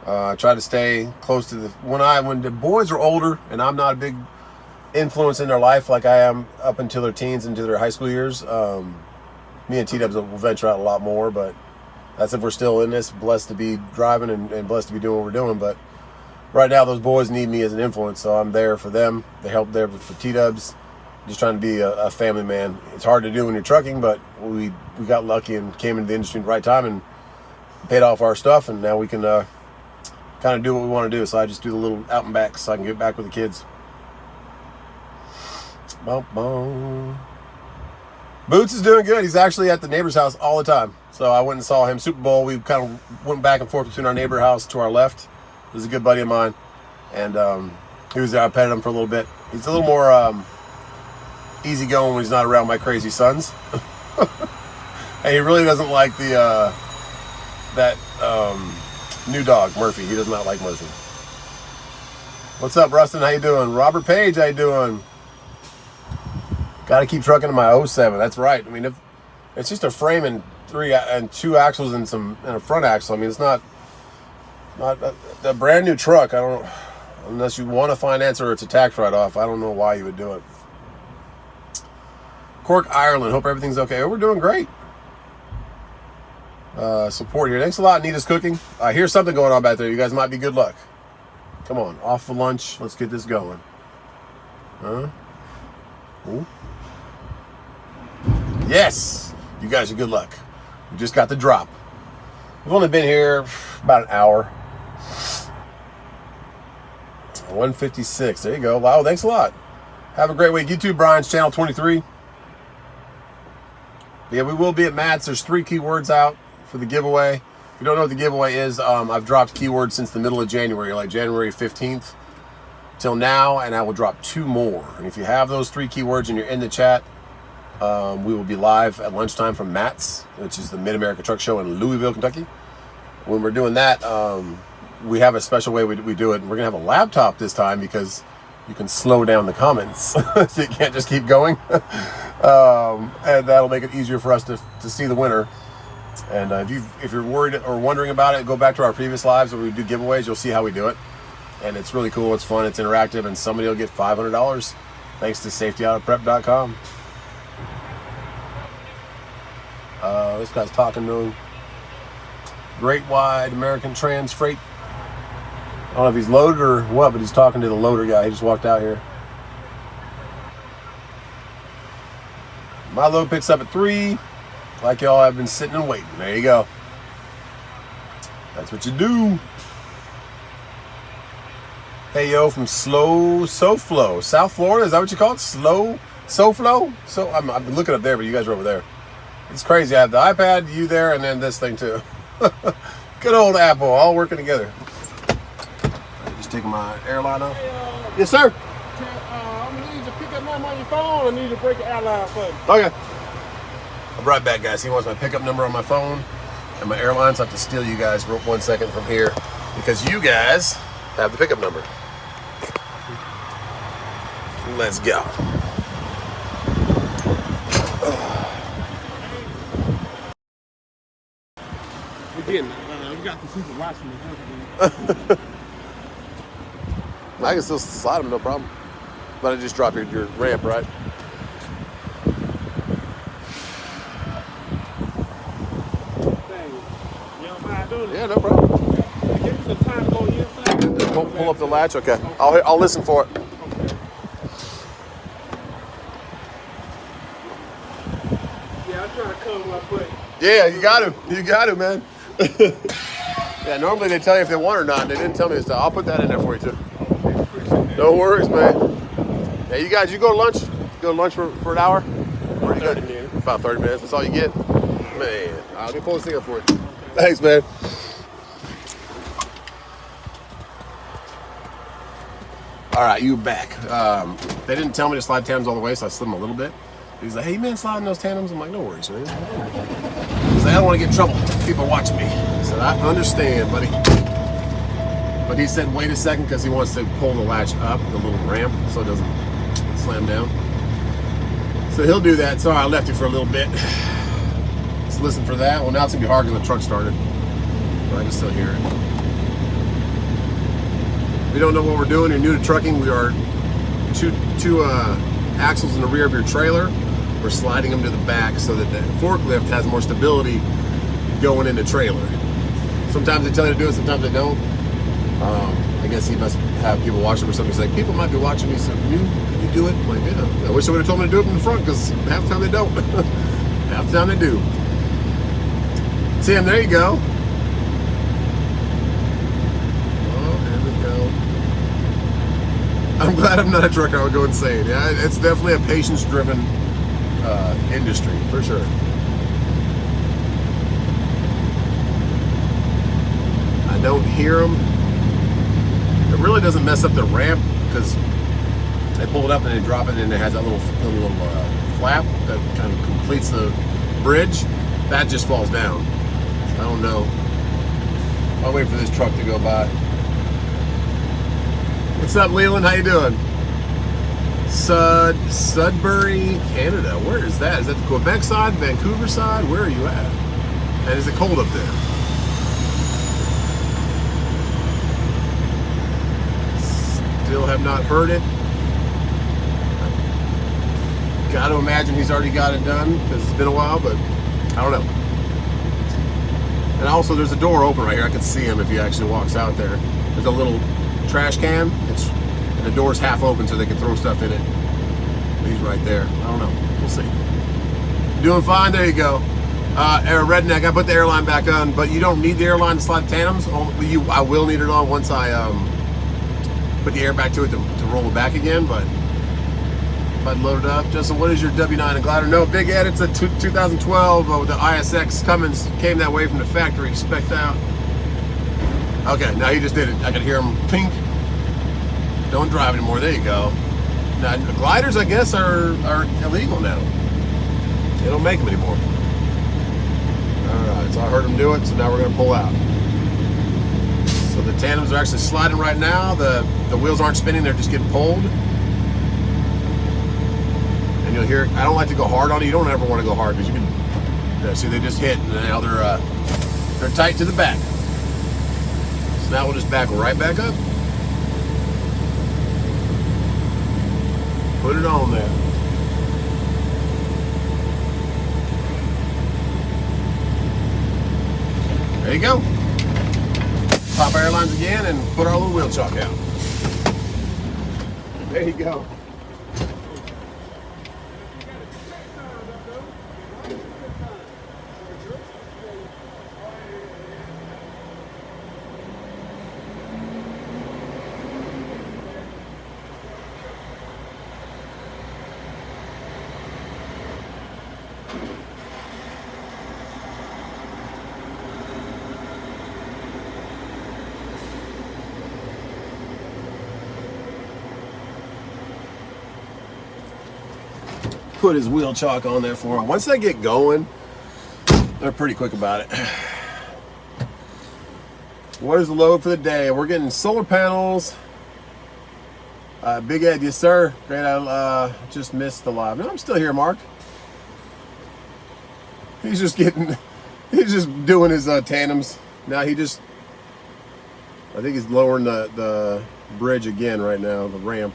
I try to stay close to when the boys are older and I'm not a big influence in their life like I am up until their teens, into their high school years. Me and T-Dubs will venture out a lot more, but that's if we're still in this. Blessed to be driving and blessed to be doing what we're doing. But right now, those boys need me as an influence, so I'm there for them. They help there for T-Dubs. Just trying to be a family man. It's hard to do when you're trucking, but we got lucky and came into the industry at the right time and paid off our stuff, and now we can kind of do what we want to do. So I just do the little out and back so I can get back with the kids. Boots is doing good. He's actually at the neighbor's house all the time. So I went and saw him Super Bowl. We kind of went back and forth between our neighbor house to our left. He was a good buddy of mine, and he was there. I petted him for a little bit. He's a little more easy going when he's not around my crazy sons. And he really doesn't like that new dog, Murphy. He does not like Murphy. What's up, Rustin? How you doing? Robert Page, how you doing? Got to keep trucking in my 07. That's right. I mean, if it's just a frame and two axles and a front axle. I mean, it's not a brand new truck. I don't, unless you want to finance or it's a tax write-off. I don't know why you would do it. Cork, Ireland. Hope everything's okay. Oh, we're doing great. Support here. Thanks a lot, Nita's Cooking. I hear something going on back there. You guys might be good luck. Come on, off for lunch. Let's get this going. Huh? Ooh. Yes, you guys are good luck. We just got the drop. We've only been here about an hour. 156. There you go. Wow, thanks a lot. Have a great week. You too, Brian's channel 23. Yeah, we will be at Matt's. There's 3 keywords out for the giveaway. If you don't know what the giveaway is, I've dropped keywords since the middle of January, like January 15th till now, and I will drop 2 more. And if you have those 3 keywords and you're in the chat, we will be live at lunchtime from Matt's, which is the Mid-America Truck Show in Louisville, Kentucky. When we're doing that, we have a special way we do it. We're going to have a laptop this time because you can slow down the comments. So you can't just keep going. And that'll make it easier for us to see the winner. And if you're worried or wondering about it, go back to our previous lives where we do giveaways. You'll see how we do it. And it's really cool. It's fun. It's interactive. And somebody will get $500 thanks to safetyoutofprep.com. This guy's talking to him. Great Wide American Trans Freight. I don't know if he's loaded or what, but he's talking to the loader guy. He just walked out here. My load picks up at 3. like y'all have been sitting and waiting. There you go. That's what you do. Hey yo, from SoFlo, South Florida. Is that what you call it? SoFlo? So I'm looking up there, but you guys are over there. It's crazy. I have the iPad, you there, and then this thing too. Good old Apple, all working together. Just taking my airline off. Hey, yes, sir. I'm gonna need you to pick up number on your phone. I need you to break the airline for me. Okay. I'll be right back, guys. He wants my pickup number on my phone and my airlines. I have to steal you guys 1 second from here because you guys have the pickup number. Let's go. Again, we got the people watching me. I can still slide them, no problem. But I just drop your ramp, right? Yeah, no problem. Give me some time to go inside. Pull up the latch, okay. I'll listen for it. Yeah, I'm trying to cover my butt. Yeah, you got to, man. Yeah, normally they tell you if they want or not. They didn't tell me this time. I'll put that in there for you too. No worries, man. Yeah, you guys, you go to lunch? Go to lunch for an hour? Or you 30 minutes. About 30 minutes. That's all you get? Man, let me pull this thing up for you. Thanks, man. All right, you back. They didn't tell me to slide tandems all the way, so I slid them a little bit. He's like, hey, man, sliding those tandems? I'm like, no worries, man. He's like, I don't want to get in trouble. People watching me. I said, I understand, buddy. But he said, wait a second, because he wants to pull the latch up, the little ramp, so it doesn't slam down. So he'll do that. Sorry, I left you for a little bit. Let's listen for that. Well, now it's going to be hard because the truck started. But I can still hear it. If you don't know what we're doing, you're new to trucking, we are two axles in the rear of your trailer. We're sliding them to the back so that the forklift has more stability going in the trailer. Sometimes they tell you to do it, sometimes they don't. I guess he must have people watching or something. He's like, people might be watching me, so can you do it? I'm like, yeah. I wish I would have told me to do it in the front because half the time they don't. Half the time they do. Tim, there you go. I'm glad I'm not a trucker. I would go insane. Yeah, it's definitely a patience-driven industry, for sure. I don't hear them. It really doesn't mess up the ramp because they pull it up and they drop it and it has that little flap that kind of completes the bridge. That just falls down. I don't know. I'll wait for this truck to go by. What's up, Leland? How you doing? Sudbury, Canada. Where is that? Is that the Quebec side, Vancouver side? Where are you at? And is it cold up there? Still have not heard it. Got to imagine he's already got it done because it's been a while, but I don't know. And also, there's a door open right here. I can see him if he actually walks out there. There's a little trash can, and the door's half open so they can throw stuff in it. He's right there. I don't know. We'll see. Doing fine. There you go. Redneck, I put the airline back on, but you don't need the airline to slide tandems. I will need it on once I put the air back to it to roll it back again, but if I'd load it up. Justin, what is your W9 and glider? No, Big Ed, it's a 2012 with the ISX Cummins. Came that way from the factory. Spec'd out. Okay, now he just did it. I could hear him pink. Don't drive anymore. There you go. Now, gliders, I guess, are illegal now. They don't make them anymore. All right, so I heard him do it, so now we're going to pull out. So the tandems are actually sliding right now. The wheels aren't spinning. They're just getting pulled. And you'll hear, I don't like to go hard on it. You don't ever want to go hard because you can, see, they just hit, and now they're tight to the back. So now we'll just back right back up. Put it on there. There you go. Pop airlines again and put our little wheel chalk out. There you go. put his wheel chalk on there for him. Once they get going, they're pretty quick about it. What is the load for the day? We're getting solar panels. Big Ed, yes sir. Great, I just missed the live. No, I'm still here, Mark. He's just doing his tandems. Now I think he's lowering the bridge again right now, the ramp.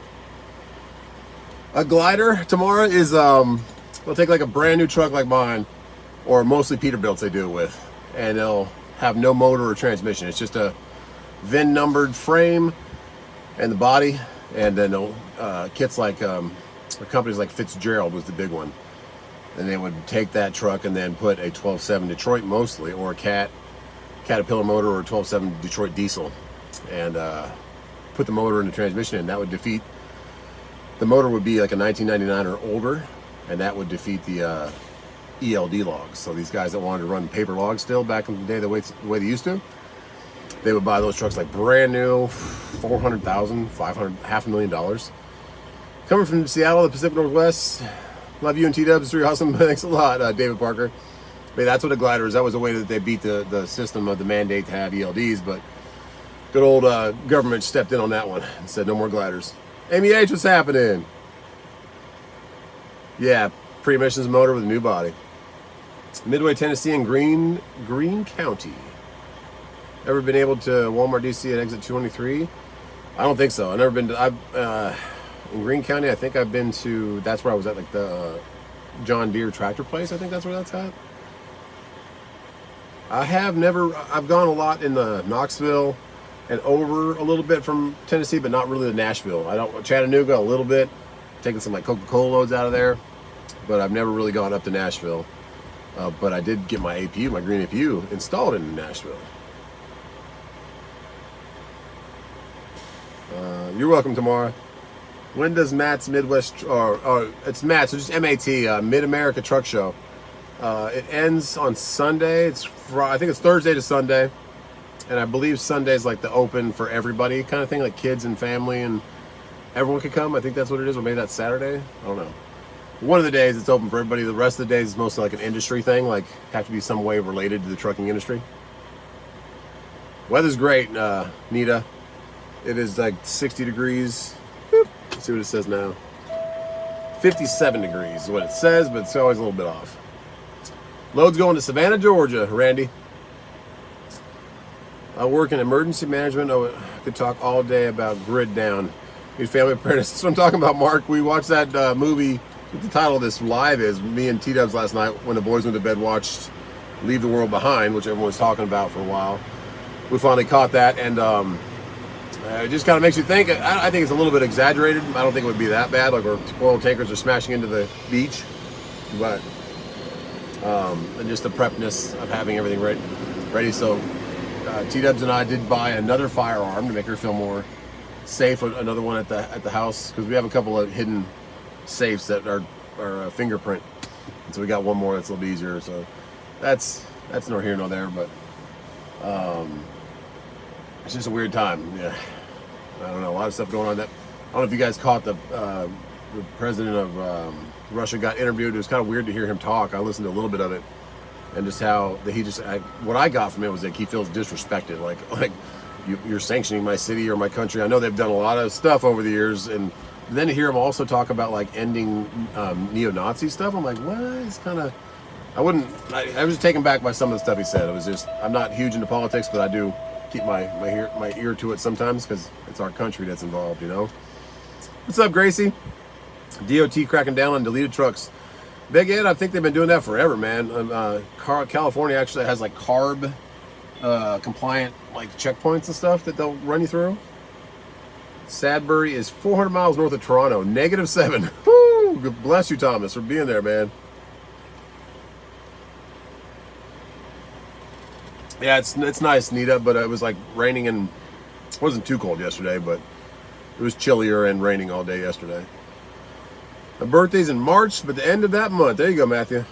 A glider tomorrow is, they'll take like a brand new truck like mine, or mostly Peterbilts they do it with, and they'll have no motor or transmission. It's just a VIN numbered frame and the body, and then kits like, companies like Fitzgerald was the big one. And they would take that truck and then put a 12.7 Detroit mostly, or a Caterpillar motor, or a 12.7 Detroit diesel, and put the motor and the transmission in. That would defeat, the motor would be like a 1999 or older, and that would defeat the ELD logs. So these guys that wanted to run paper logs still back in the day, the way they used to, they would buy those trucks like brand new, $400,000, $500,000, $500,000. Coming from Seattle, the Pacific Northwest. Love you and T-Dubs, you're awesome. Thanks a lot, David Parker. But that's what a glider is. That was a way that they beat the system of the mandate to have ELDs, but good old government stepped in on that one and said no more gliders. Amy H, what's happening? Yeah, pre-emissions motor with a new body. Midway, Tennessee in Greene County. Ever been able to Walmart DC at exit 223? I don't think so. I've never been to, in Greene County, I think I've been to, that's where I was at, like the John Deere tractor place. I think that's where that's at. I've gone a lot in the Knoxville and over a little bit from Tennessee, but not really to Nashville. Chattanooga a little bit, taking some like Coca-Cola loads out of there, but I've never really gone up to Nashville. But I did get my APU, my green APU, installed in Nashville. You're welcome, Tamara. When does Matt's Midwest, or it's Matt, so just MAT, Mid-America Truck Show. It ends on Sunday. I think it's Thursday to Sunday. And I believe Sunday's like the open for everybody kind of thing, like kids and family and everyone could come. I think that's what it is, or maybe that's Saturday. I don't know. One of the days it's open for everybody. The rest of the days is mostly like an industry thing, like have to be some way related to the trucking industry. Weather's great, Nita. It is like 60 degrees. Let's see what it says now. 57 degrees is what it says, but it's always a little bit off. Load's going to Savannah, Georgia, Randy. I work in emergency management. I could talk all day about grid down. Need family apprentice. That's what I'm talking about, Mark. We watched that movie. The title of this live is, me and T-Dubs last night when the boys went to bed watched Leave the World Behind, which everyone was talking about for a while. We finally caught that, and it just kind of makes you think. I think it's a little bit exaggerated. I don't think it would be that bad, like where oil tankers are smashing into the beach, but and just the prepness of having everything ready. So T-Dubs and I did buy another firearm to make her feel more safe. Another one at the house, because we have a couple of hidden safes that are fingerprint, and so we got one more that's a little bit easier. So that's nor here nor there, but it's just a weird time. Yeah, I don't know, a lot of stuff going on. That I don't know if you guys caught the president of Russia got interviewed. It was kind of weird to hear him talk. I listened to a little bit of it, and just how that what I got from it was that he feels disrespected, like you're sanctioning my city or my country. I know they've done a lot of stuff over the years, and then to hear him also talk about like ending neo-Nazi stuff, I'm like, what? It's kind of, I was just taken back by some of the stuff he said. It was just, I'm not huge into politics, but I do keep my ear to it sometimes because it's our country that's involved, you know. What's up, Gracie? DOT cracking down on deleted trucks. Big Ed, I think they've been doing that forever, man. California actually has like CARB compliant like checkpoints and stuff that they'll run you through. Sadbury is 400 miles north of Toronto, -7. Woo! Bless you, Thomas, for being there, man. Yeah, it's nice, Nita, but it was like raining, and it wasn't too cold yesterday, but it was chillier and raining all day yesterday. My birthday's in March, but the end of that month. There you go, Matthew.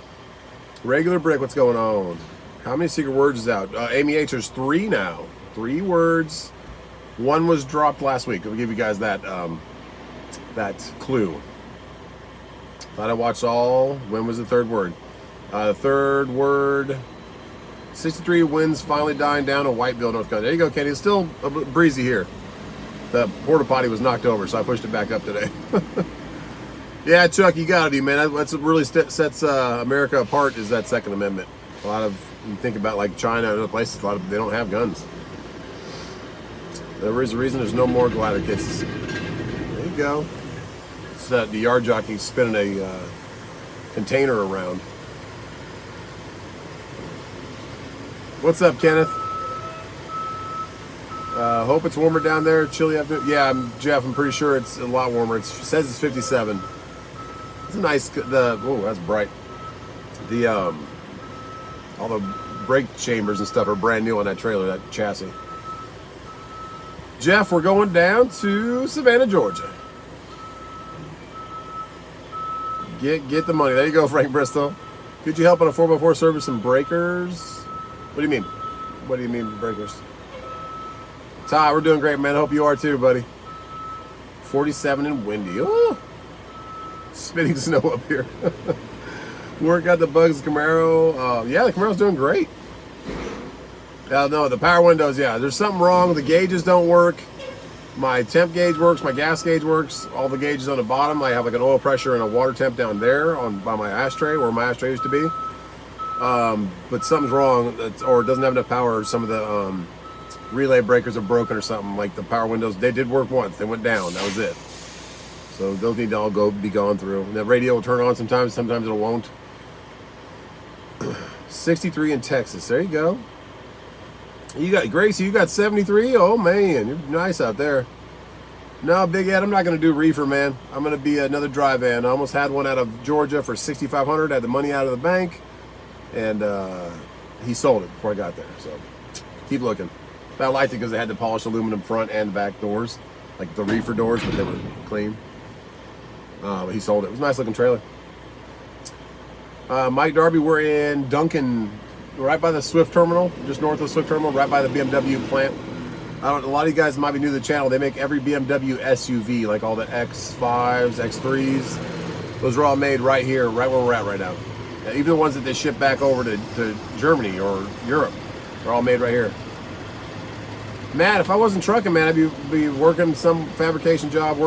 Regular Brick, what's going on? How many secret words is out? Amy H, there's 3 now. 3 words. 1 was dropped last week. I'll give you guys that that clue. Thought I watched all. When was the third word? The third word. 63 winds finally dying down in Whiteville, North Carolina. There you go, Kenny. It's still a bit breezy here. The porta potty was knocked over, so I pushed it back up today. Yeah, Chuck, you gotta be, man. That's what really sets America apart is that Second Amendment. A lot of, you think about like China and other places, they don't have guns. There is a reason there's no more glider kits. There you go. It's the yard jockey spinning a container around. What's up, Kenneth? Hope it's warmer down there. Chilly after. Yeah, Jeff. I'm pretty sure it's a lot warmer. It says it's 57. It's a nice. Oh, that's bright. All the brake chambers and stuff are brand new on that trailer, that chassis. Jeff, we're going down to Savannah, Georgia. Get the money. There you go, Frank Bristol. Could you help on a 4x4 service some breakers? What do you mean? What do you mean breakers? Ty, we're doing great, man. I hope you are too, buddy. 47 and windy. Oh, spitting snow up here. Work out the bugs, Camaro. Yeah, the Camaro's doing great. No, the power windows, yeah. There's something wrong. The gauges don't work. My temp gauge works. My gas gauge works. All the gauges on the bottom. I have like an oil pressure and a water temp down there by my ashtray, where my ashtray used to be. But something's wrong, or it doesn't have enough power. Some of the relay breakers are broken or something. Like the power windows, they did work once. They went down. That was it. So those need to all be gone through. And that radio will turn on sometimes. Sometimes it won't. 63 in Texas. There you go. You got Gracie. You got 73. Oh man, you're nice out there. No, Big Ed, I'm not going to do reefer, man. I'm going to be another dry van. I almost had one out of Georgia for $6,500. Had the money out of the bank, and he sold it before I got there. So keep looking. I liked it because they had the polished aluminum front and back doors, like the reefer doors, but they were clean. But he sold it. It was a nice looking trailer. Mike Darby, we're in Duncan, right by the Swift terminal, just north of the Swift terminal, right by the BMW plant. A lot of you guys might be new to the channel. They make every BMW SUV, like all the X5s, X3s. Those are all made right here, right where we're at right now. Even the ones that they ship back over to Germany or Europe, they're all made right here. Matt, if I wasn't trucking, man, I'd be working some fabrication job,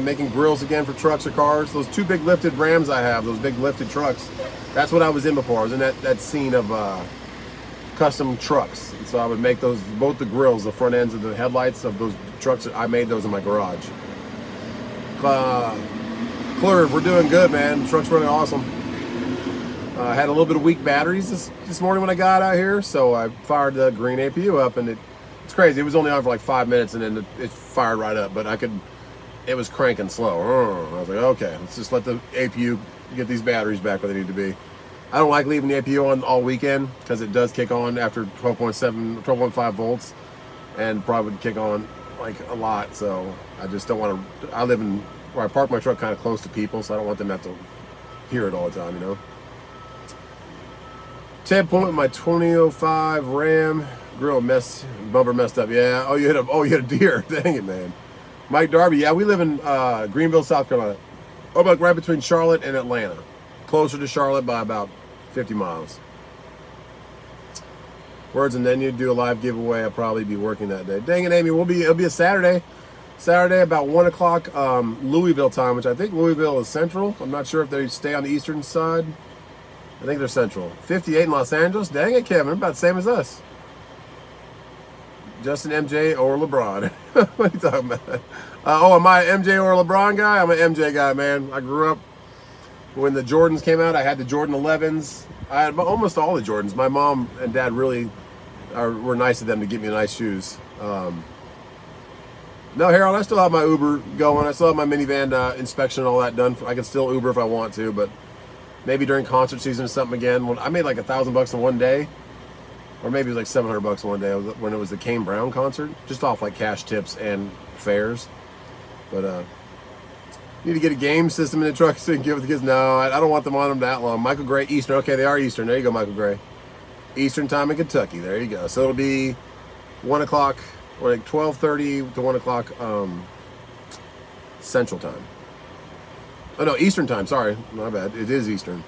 making grills again for trucks or cars. Those two big lifted Rams I have, those big lifted trucks, that's what I was in before. I was in that scene of custom trucks. And so I would make those, both the grills, the front ends of the headlights of those trucks. I made those in my garage. Clerv, we're doing good, man. The truck's running awesome. I had a little bit of weak batteries this morning when I got out here, so I fired the green APU up, and it's crazy. It was only on for like 5 minutes, and then it fired right up. But it was cranking slow. I was like, okay, let's just let the APU get these batteries back where they need to be. I don't like leaving the APU on all weekend because it does kick on after 12.7, 12.5 volts, and probably would kick on like a lot. So I just don't want to. I live in where I park my truck kind of close to people, so I don't want them to have to hear it all the time, you know. 10 point, my 2005 Ram grill bumper messed up. Yeah. Oh, you hit a deer. Dang it, man. Mike Darby. Yeah, we live in Greenville, South Carolina. Oh, like right between Charlotte and Atlanta. Closer to Charlotte by about 50 miles. Words, and then you do a live giveaway. I'll probably be working that day. Dang it, Amy. It'll be a Saturday. Saturday about 1 o'clock Louisville time, which I think Louisville is central. I'm not sure if they stay on the eastern side. I think they're central. 58 in Los Angeles. Dang it, Kevin. About the same as us. Justin, MJ, or LeBron. What are you talking about? Am I an MJ or LeBron guy? I'm an MJ guy, man. I grew up when the Jordans came out. I had the Jordan 11s. I had almost all the Jordans. My mom and dad really were nice to them to get me nice shoes. No, Harold, I still have my Uber going. I still have my minivan inspection and all that done. I can still Uber if I want to, but maybe during concert season or something again. When I made like $1,000 in one day, or maybe it was like $700 one day when it was the Kane Brown concert, just off like cash tips and fares. But need to get a game system in the truck so you can give it to the kids. No, I don't want them on them that long. Michael Gray, Eastern. Okay, they are Eastern. There you go, Michael Gray. Eastern time in Kentucky. There you go. So it'll be 1 o'clock or like 12:30 to 1 o'clock Central time. Oh no, Eastern time. Sorry, my bad. It is Eastern.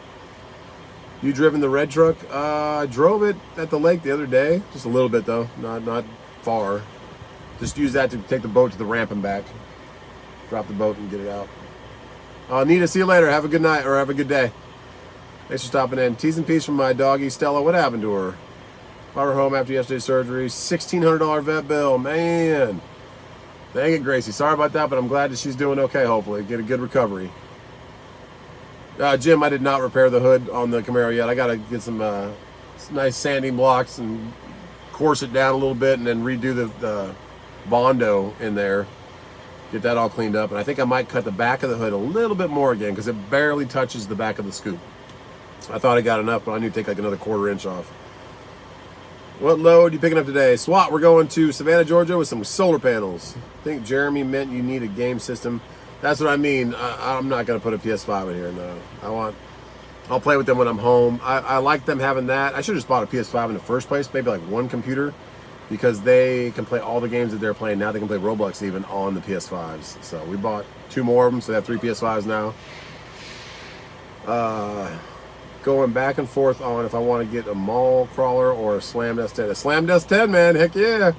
You driven the red truck? I drove it at the lake the other day. Just a little bit though, not far. Just use that to take the boat to the ramp and back. Drop the boat and get it out. Nita, see you later. Have a good night or have a good day. Thanks for stopping in. T's and P's from my doggy Stella. What happened to her? Brought her home after yesterday's surgery. $1,600 vet bill. Man. Dang it, Gracie. Sorry about that, but I'm glad that she's doing okay, hopefully. Get a good recovery. Jim, I did not repair the hood on the Camaro yet. I got to get some nice sanding blocks and course it down a little bit and then redo the Bondo in there. Get that all cleaned up. And I think I might cut the back of the hood a little bit more again because it barely touches the back of the scoop. I thought I got enough, but I need to take like another 1/4 inch off. What load you picking up today? SWAT, we're going to Savannah, Georgia with some solar panels. I think Jeremy meant you need a game system. That's what I mean. I'm not going to put a PS5 in here, no. I'll play with them when I'm home. I like them having that. I should have just bought a PS5 in the first place, maybe like one computer, because they can play all the games that they're playing. Now they can play Roblox even on the PS5s. So we bought 2 more of them, so they have 3 PS5s now. Going back and forth on if I want to get a mall crawler or a Slam Dust 10. A Slam Dust 10, man, heck yeah.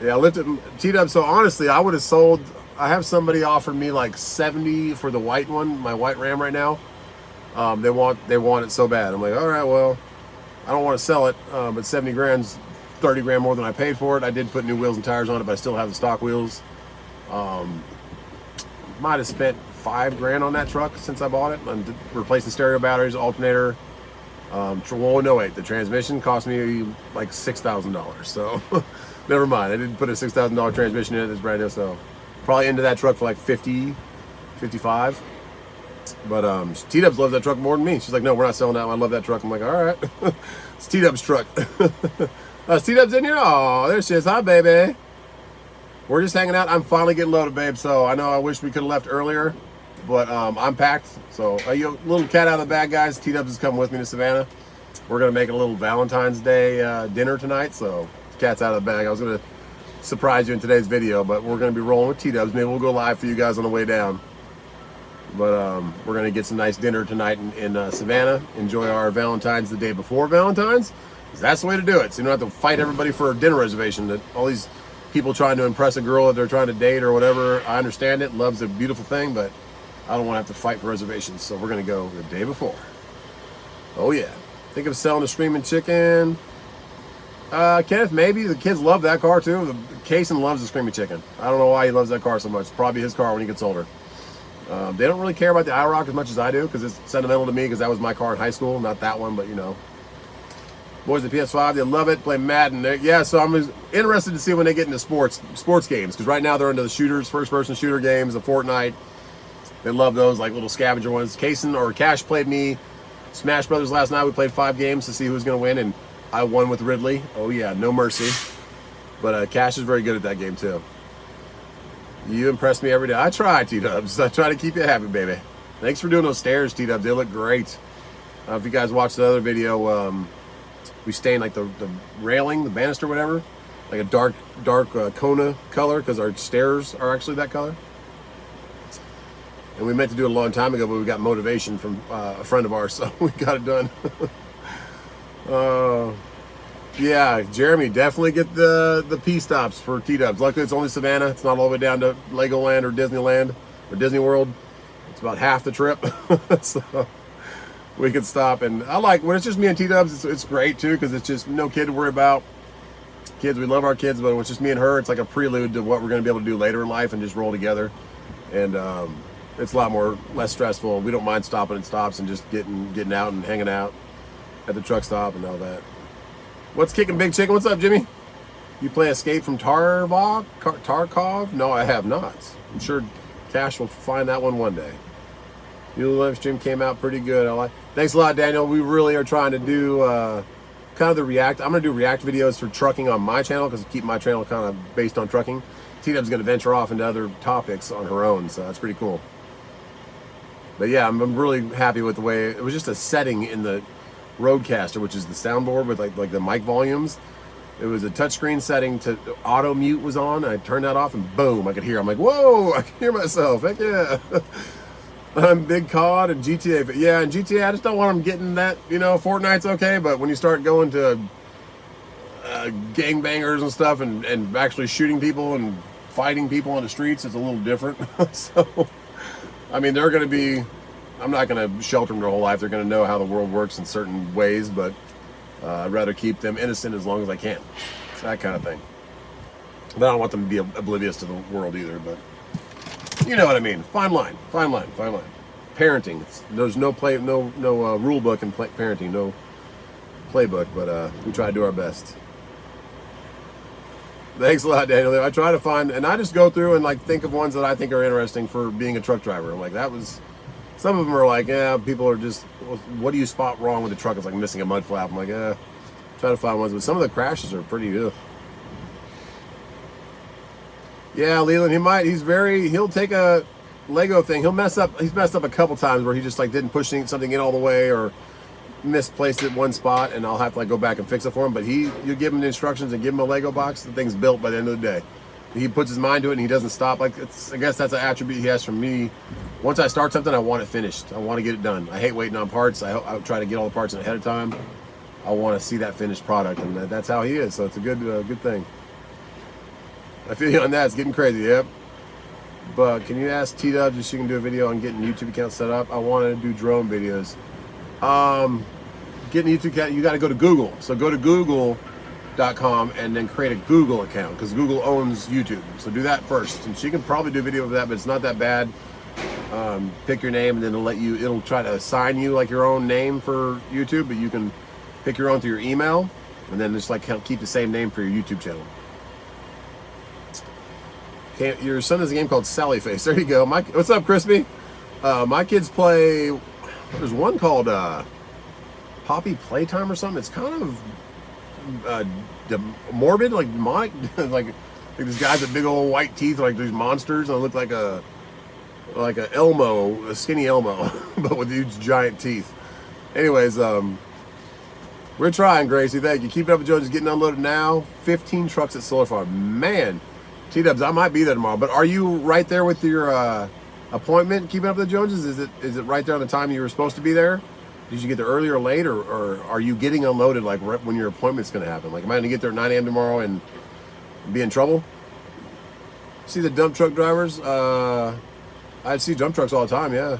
Yeah, I lifted T-Dub, so honestly, I would have sold, I have somebody offer me like 70 for the white one, my white Ram right now. They want it so bad. I'm like, all right, well, I don't want to sell it, but 70 grand's 30 grand more than I paid for it. I did put new wheels and tires on it, but I still have the stock wheels. Might have spent 5 grand on that truck since I bought it. I'm replacing stereo batteries, alternator. Well, no wait, the transmission cost me like $6,000. So never mind. I didn't put a $6,000 transmission in it. It's brand new, so probably into that truck for like 50, 55. But T-Dubs loves that truck more than me. She's like, no, we're not selling that one. I love that truck. I'm like, all right. It's T-Dubs truck. T-Dubs in here? Oh, there she is. Hi, baby. We're just hanging out. I'm finally getting loaded, babe. So I know I wish we could have left earlier, but I'm packed. So you little cat out of the bag, guys. T-Dubs is coming with me to Savannah. We're going to make a little Valentine's Day dinner tonight. So cat's out of the bag. I was going to surprise you in today's video, but we're going to be rolling with T-Dubs. Maybe we'll go live for you guys on the way down. But we're going to get some nice dinner tonight in Savannah. Enjoy our Valentine's the day before Valentine's. 'Cause that's the way to do it. So you don't have to fight everybody for a dinner reservation. That all these people trying to impress a girl that they're trying to date or whatever. I understand it. Love's a beautiful thing, but I don't want to have to fight for reservations. So we're going to go the day before. Oh, yeah. Think of selling a Screaming Chicken. Kenneth, maybe. The kids love that car, too. Kaysen loves the Screaming Chicken. I don't know why he loves that car so much. It's probably his car when he gets older. They don't really care about the IROC as much as I do because it's sentimental to me because that was my car in high school. Not that one, but, you know. Boys, the PS5, they love it. Play Madden. Yeah, so I'm interested to see when they get into sports games because right now they're into the shooters, first-person shooter games, the Fortnite. They love those, like little scavenger ones. Kaysen or Cash played me Smash Brothers last night. We played 5 games to see who was going to win, and I won with Ridley. Oh, yeah, no mercy. But Cash is very good at that game, too. You impress me every day. I try, T-Dubs. I try to keep you happy, baby. Thanks for doing those stairs, T-Dubs. They look great. If you guys watched the other video, we stained like the railing, the banister, whatever, like a dark Kona color because our stairs are actually that color. And we meant to do it a long time ago, but we got motivation from a friend of ours, so we got it done. Yeah, Jeremy, definitely get the P-stops for T-Dubs. Luckily, it's only Savannah. It's not all the way down to Legoland or Disneyland or Disney World. It's about half the trip, so we could stop. And I like when it's just me and T-Dubs. It's great too because it's just no kid to worry about. Kids, we love our kids, but when it's just me and her, it's like a prelude to what we're going to be able to do later in life and just roll together. And it's a lot less stressful. We don't mind stopping at stops and just getting out and hanging out at the truck stop and all that. What's kicking, Big Chicken? What's up, Jimmy? You play Escape from Tarkov? No, I have not. I'm sure Cash will find that one day. Your live stream came out pretty good. Thanks a lot, Daniel. We really are trying to do kind of the React. I'm going to do React videos for trucking on my channel because I keep my channel kind of based on trucking. T-Dub's going to venture off into other topics on her own, so that's pretty cool. But yeah, I'm really happy with the way it was just a setting in the Roadcaster, which is the soundboard with like the mic volumes. It was a touchscreen setting to auto mute was on. I turned that off and boom, I could hear. I'm like, whoa, I can hear myself. Heck yeah. I'm big COD and GTA. Yeah, and GTA, I just don't want them getting that, you know, Fortnite's okay, but when you start going to gangbangers and stuff and actually shooting people and fighting people on the streets, it's a little different. So, I mean, they're going to be, I'm not going to shelter them their whole life. They're going to know how the world works in certain ways, but I'd rather keep them innocent as long as I can. It's that kind of thing. But I don't want them to be oblivious to the world either, but you know what I mean. Fine line. Parenting. There's no rule book in parenting, no playbook, but we try to do our best. Thanks a lot, Daniel. I try to find, and I just go through and like think of ones that I think are interesting for being a truck driver. I'm like, that was, some of them are like, yeah, people are just, what do you spot wrong with the truck? It's like missing a mud flap. I'm like, try to find ones, but some of the crashes are pretty, ugh. Yeah, Leland, he'll take a Lego thing. He's messed up a couple times where he just like didn't push something in all the way or misplaced it one spot, and I'll have to like go back and fix it for him. But you give him the instructions and give him a Lego box, the thing's built by the end of the day. He puts his mind to it and he doesn't stop. Like, I guess that's an attribute he has from me. Once I start something, I want it finished. I want to get it done. I hate waiting on parts. I try to get all the parts in ahead of time. I want to see that finished product, and that's how he is. So it's a good thing. I feel you on that. It's getting crazy. Yep. But can you ask T-Dubs if she can do a video on getting YouTube account set up? I want to do drone videos. Getting a YouTube account, you got to go to Google. So go to google.com and then create a Google account, because Google owns YouTube. So do that first. And she can probably do a video of that, but it's not that bad. Pick your name, and then it'll try to assign you like your own name for YouTube, but you can pick your own through your email, and then just like keep the same name for your YouTube channel. Your son has a game called Sally Face. There you go. What's up, Crispy? My kids play, there's one called Poppy Playtime or something. It's kind of morbid, like demonic. like these guys with big old white teeth, like these monsters, and look like a Elmo, a skinny Elmo, but with huge giant teeth. Anyways, we're trying, Gracie. Thank you. Keep it up with Joe. Just getting unloaded now. 15 trucks at Solar Farm. Man. T-Dubs, I might be there tomorrow, but are you right there with your appointment, keeping up with the Joneses? Is it right there on the time you were supposed to be there? Did you get there early or late, or are you getting unloaded like right when your appointment's going to happen? Like, am I going to get there at 9 a.m. tomorrow and be in trouble? See the dump truck drivers? I see dump trucks all the time, yeah.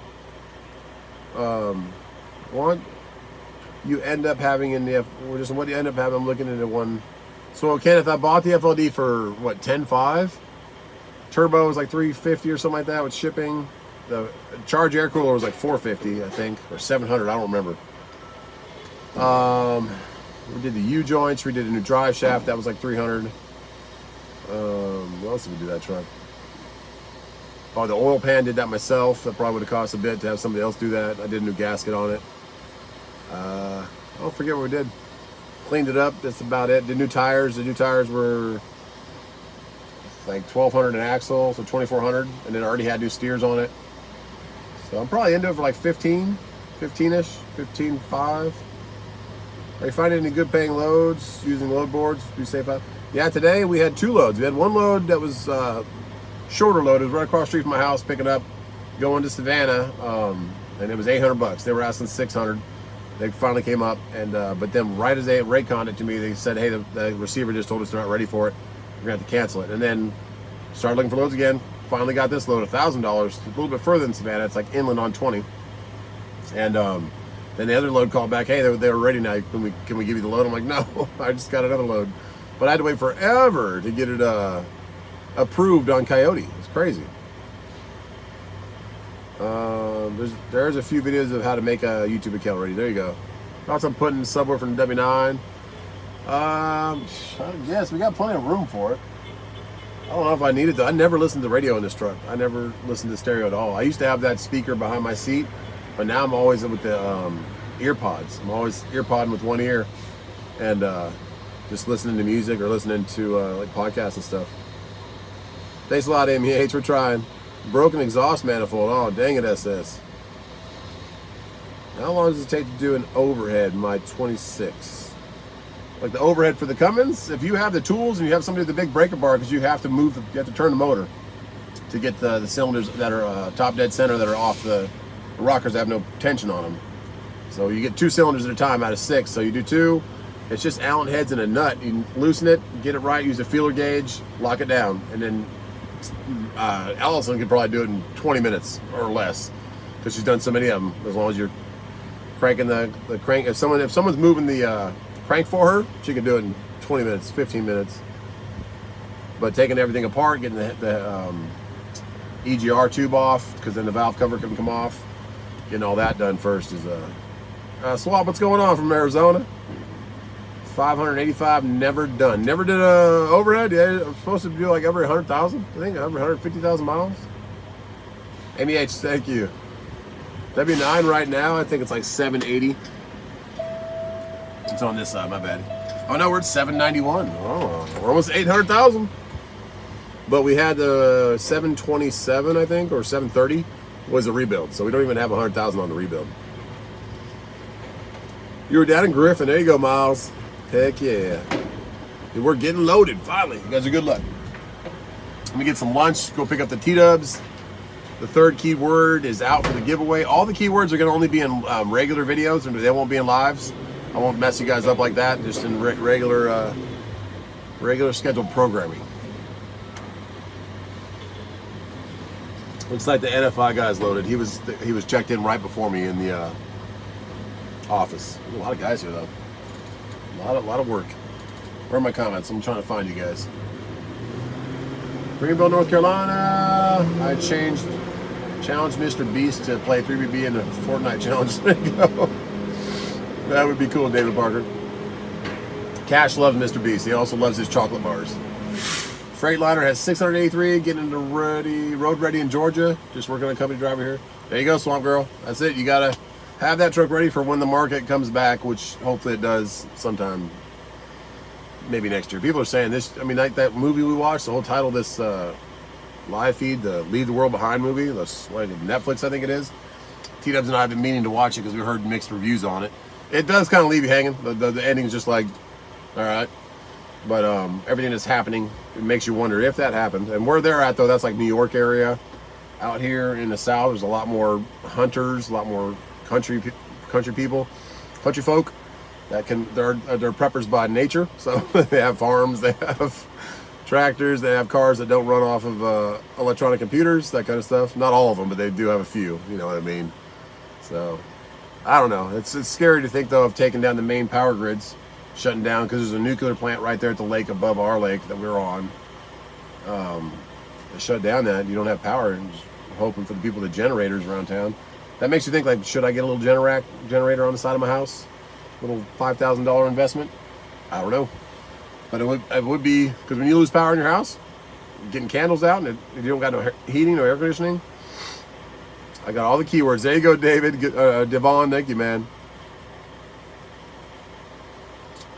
What you end up having in the, what do you end up having? I'm looking into one. So Kenneth, I bought the FLD for what, $10.5? Turbo was like $350 or something like that with shipping. The Charge air cooler was like $450, I think, or $700. I don't remember. We did the U joints. We did a new drive shaft. That was like $300. What else did we do that truck? Oh, the oil pan, did that myself. That probably would have cost a bit to have somebody else do that. I did a new gasket on it. I don't forget what we did. Cleaned it up. That's about it. Did new tires. The new tires were like $1,200 an axle, so $2,400, and it already had new steers on it. So I'm probably into it for like 15-ish, 15.5. Are you finding any good paying loads using load boards? Be safe out. Yeah, today we had 2 loads. We had one load that was shorter load. It was right across the street from my house, picking up, going to Savannah, and it was $800. They were asking $600. They finally came up, and but then right as they rayconned it to me, they said, hey, the receiver just told us they're not ready for it. We're going to have to cancel it. And then started looking for loads again. Finally got this load, $1,000. A little bit further than Savannah. It's like inland on 20. And then the other load called back, hey, they were ready now. Can we give you the load? I'm like, no, I just got another load. But I had to wait forever to get it approved on Coyote. It's crazy. There's a few videos of how to make a YouTube account ready. There you go. Also, I'm putting subwoofer from the W9. Yes, we got plenty of room for it. I don't know if I need it though. I never listened to radio in this truck. I never listened to stereo at all. I used to have that speaker behind my seat, but now I'm always with the ear pods. I'm always ear podding with one ear and just listening to music or listening to like podcasts and stuff. Thanks a lot, Amy H. We're trying. Broken exhaust manifold. Oh, dang it, SS. How long does it take to do an overhead? My 26. like the overhead for the Cummins, if you have the tools and you have somebody with a big breaker bar, because you have to move, you have to turn the motor to get the cylinders that are top dead center that are off the rockers that have no tension on them. So you get 2 cylinders at a time out of 6. So you do 2. It's just Allen heads and a nut. You loosen it, get it right, use a feeler gauge, lock it down, and then Allison could probably do it in 20 minutes or less because she's done so many of them. As long as you're cranking the crank, if someone's moving the crank for her, she can do it in 20 minutes, 15 minutes. But taking everything apart, getting the EGR tube off, because then the valve cover can come off, getting all that done first is Swap, what's going on from Arizona? 585 never done. Never did a overhead. Yeah, I'm supposed to do like every 100,000. I think every 150,000 miles. Amy H, thank you. W9 right now, I think it's like 780. It's on this side, my bad. Oh no, we're at 791. Oh, we're almost 800,000. But we had the 727, I think, or 730 was a rebuild. So we don't even have 100,000 on the rebuild. You were down in Griffin. There you go, Miles. Heck yeah. And we're getting loaded, finally. You guys are good luck. Let me get some lunch, go pick up the T-dubs. The third keyword is out for the giveaway. All the keywords are going to only be in regular videos, and they won't be in lives. I won't mess you guys up like that, just in regular scheduled programming. Looks like the NFI guy's loaded. He was checked in right before me in the office. A lot of guys here though. A lot of work. Where are my comments? I'm trying to find you guys. Greenville, North Carolina. I challenged Mr. Beast to play 3BB in a Fortnite challenge. There you go. That would be cool, David Parker. Cash loves Mr. Beast. He also loves his chocolate bars. Freightliner has 683, getting into road ready in Georgia. Just working on a company driver here. There you go, Swamp Girl. That's it. You gotta have that truck ready for when the market comes back, which hopefully it does sometime, maybe next year. People are saying this, I mean, like that movie we watched, the whole title of this live feed, the Leave the World Behind movie, that's like Netflix, I think it is. T-Dubs and I have been meaning to watch it because we heard mixed reviews on it. It does kind of leave you hanging. The ending is just like, all right. But everything that's happening, it makes you wonder if that happened. And where they're at, though, that's like New York area. Out here in the South, there's a lot more hunters, a lot more country people, country folk that they're preppers by nature. So they have farms, they have tractors, they have cars that don't run off of electronic computers, that kind of stuff. Not all of them, but they do have a few. You know what I mean? So I don't know. It's scary to think though of taking down the main power grids. Shutting down because there's a nuclear plant right there at the lake above our lake that we're on. They shut down that, you don't have power, and just hoping for the people, the generators around town. That makes you think, like, should I get a little generator on the side of my house? A little $5,000 investment? I don't know. But it would be, because when you lose power in your house, getting candles out and you don't got no heating or air conditioning. I got all the keywords. There you go, David. Devon, thank you, man.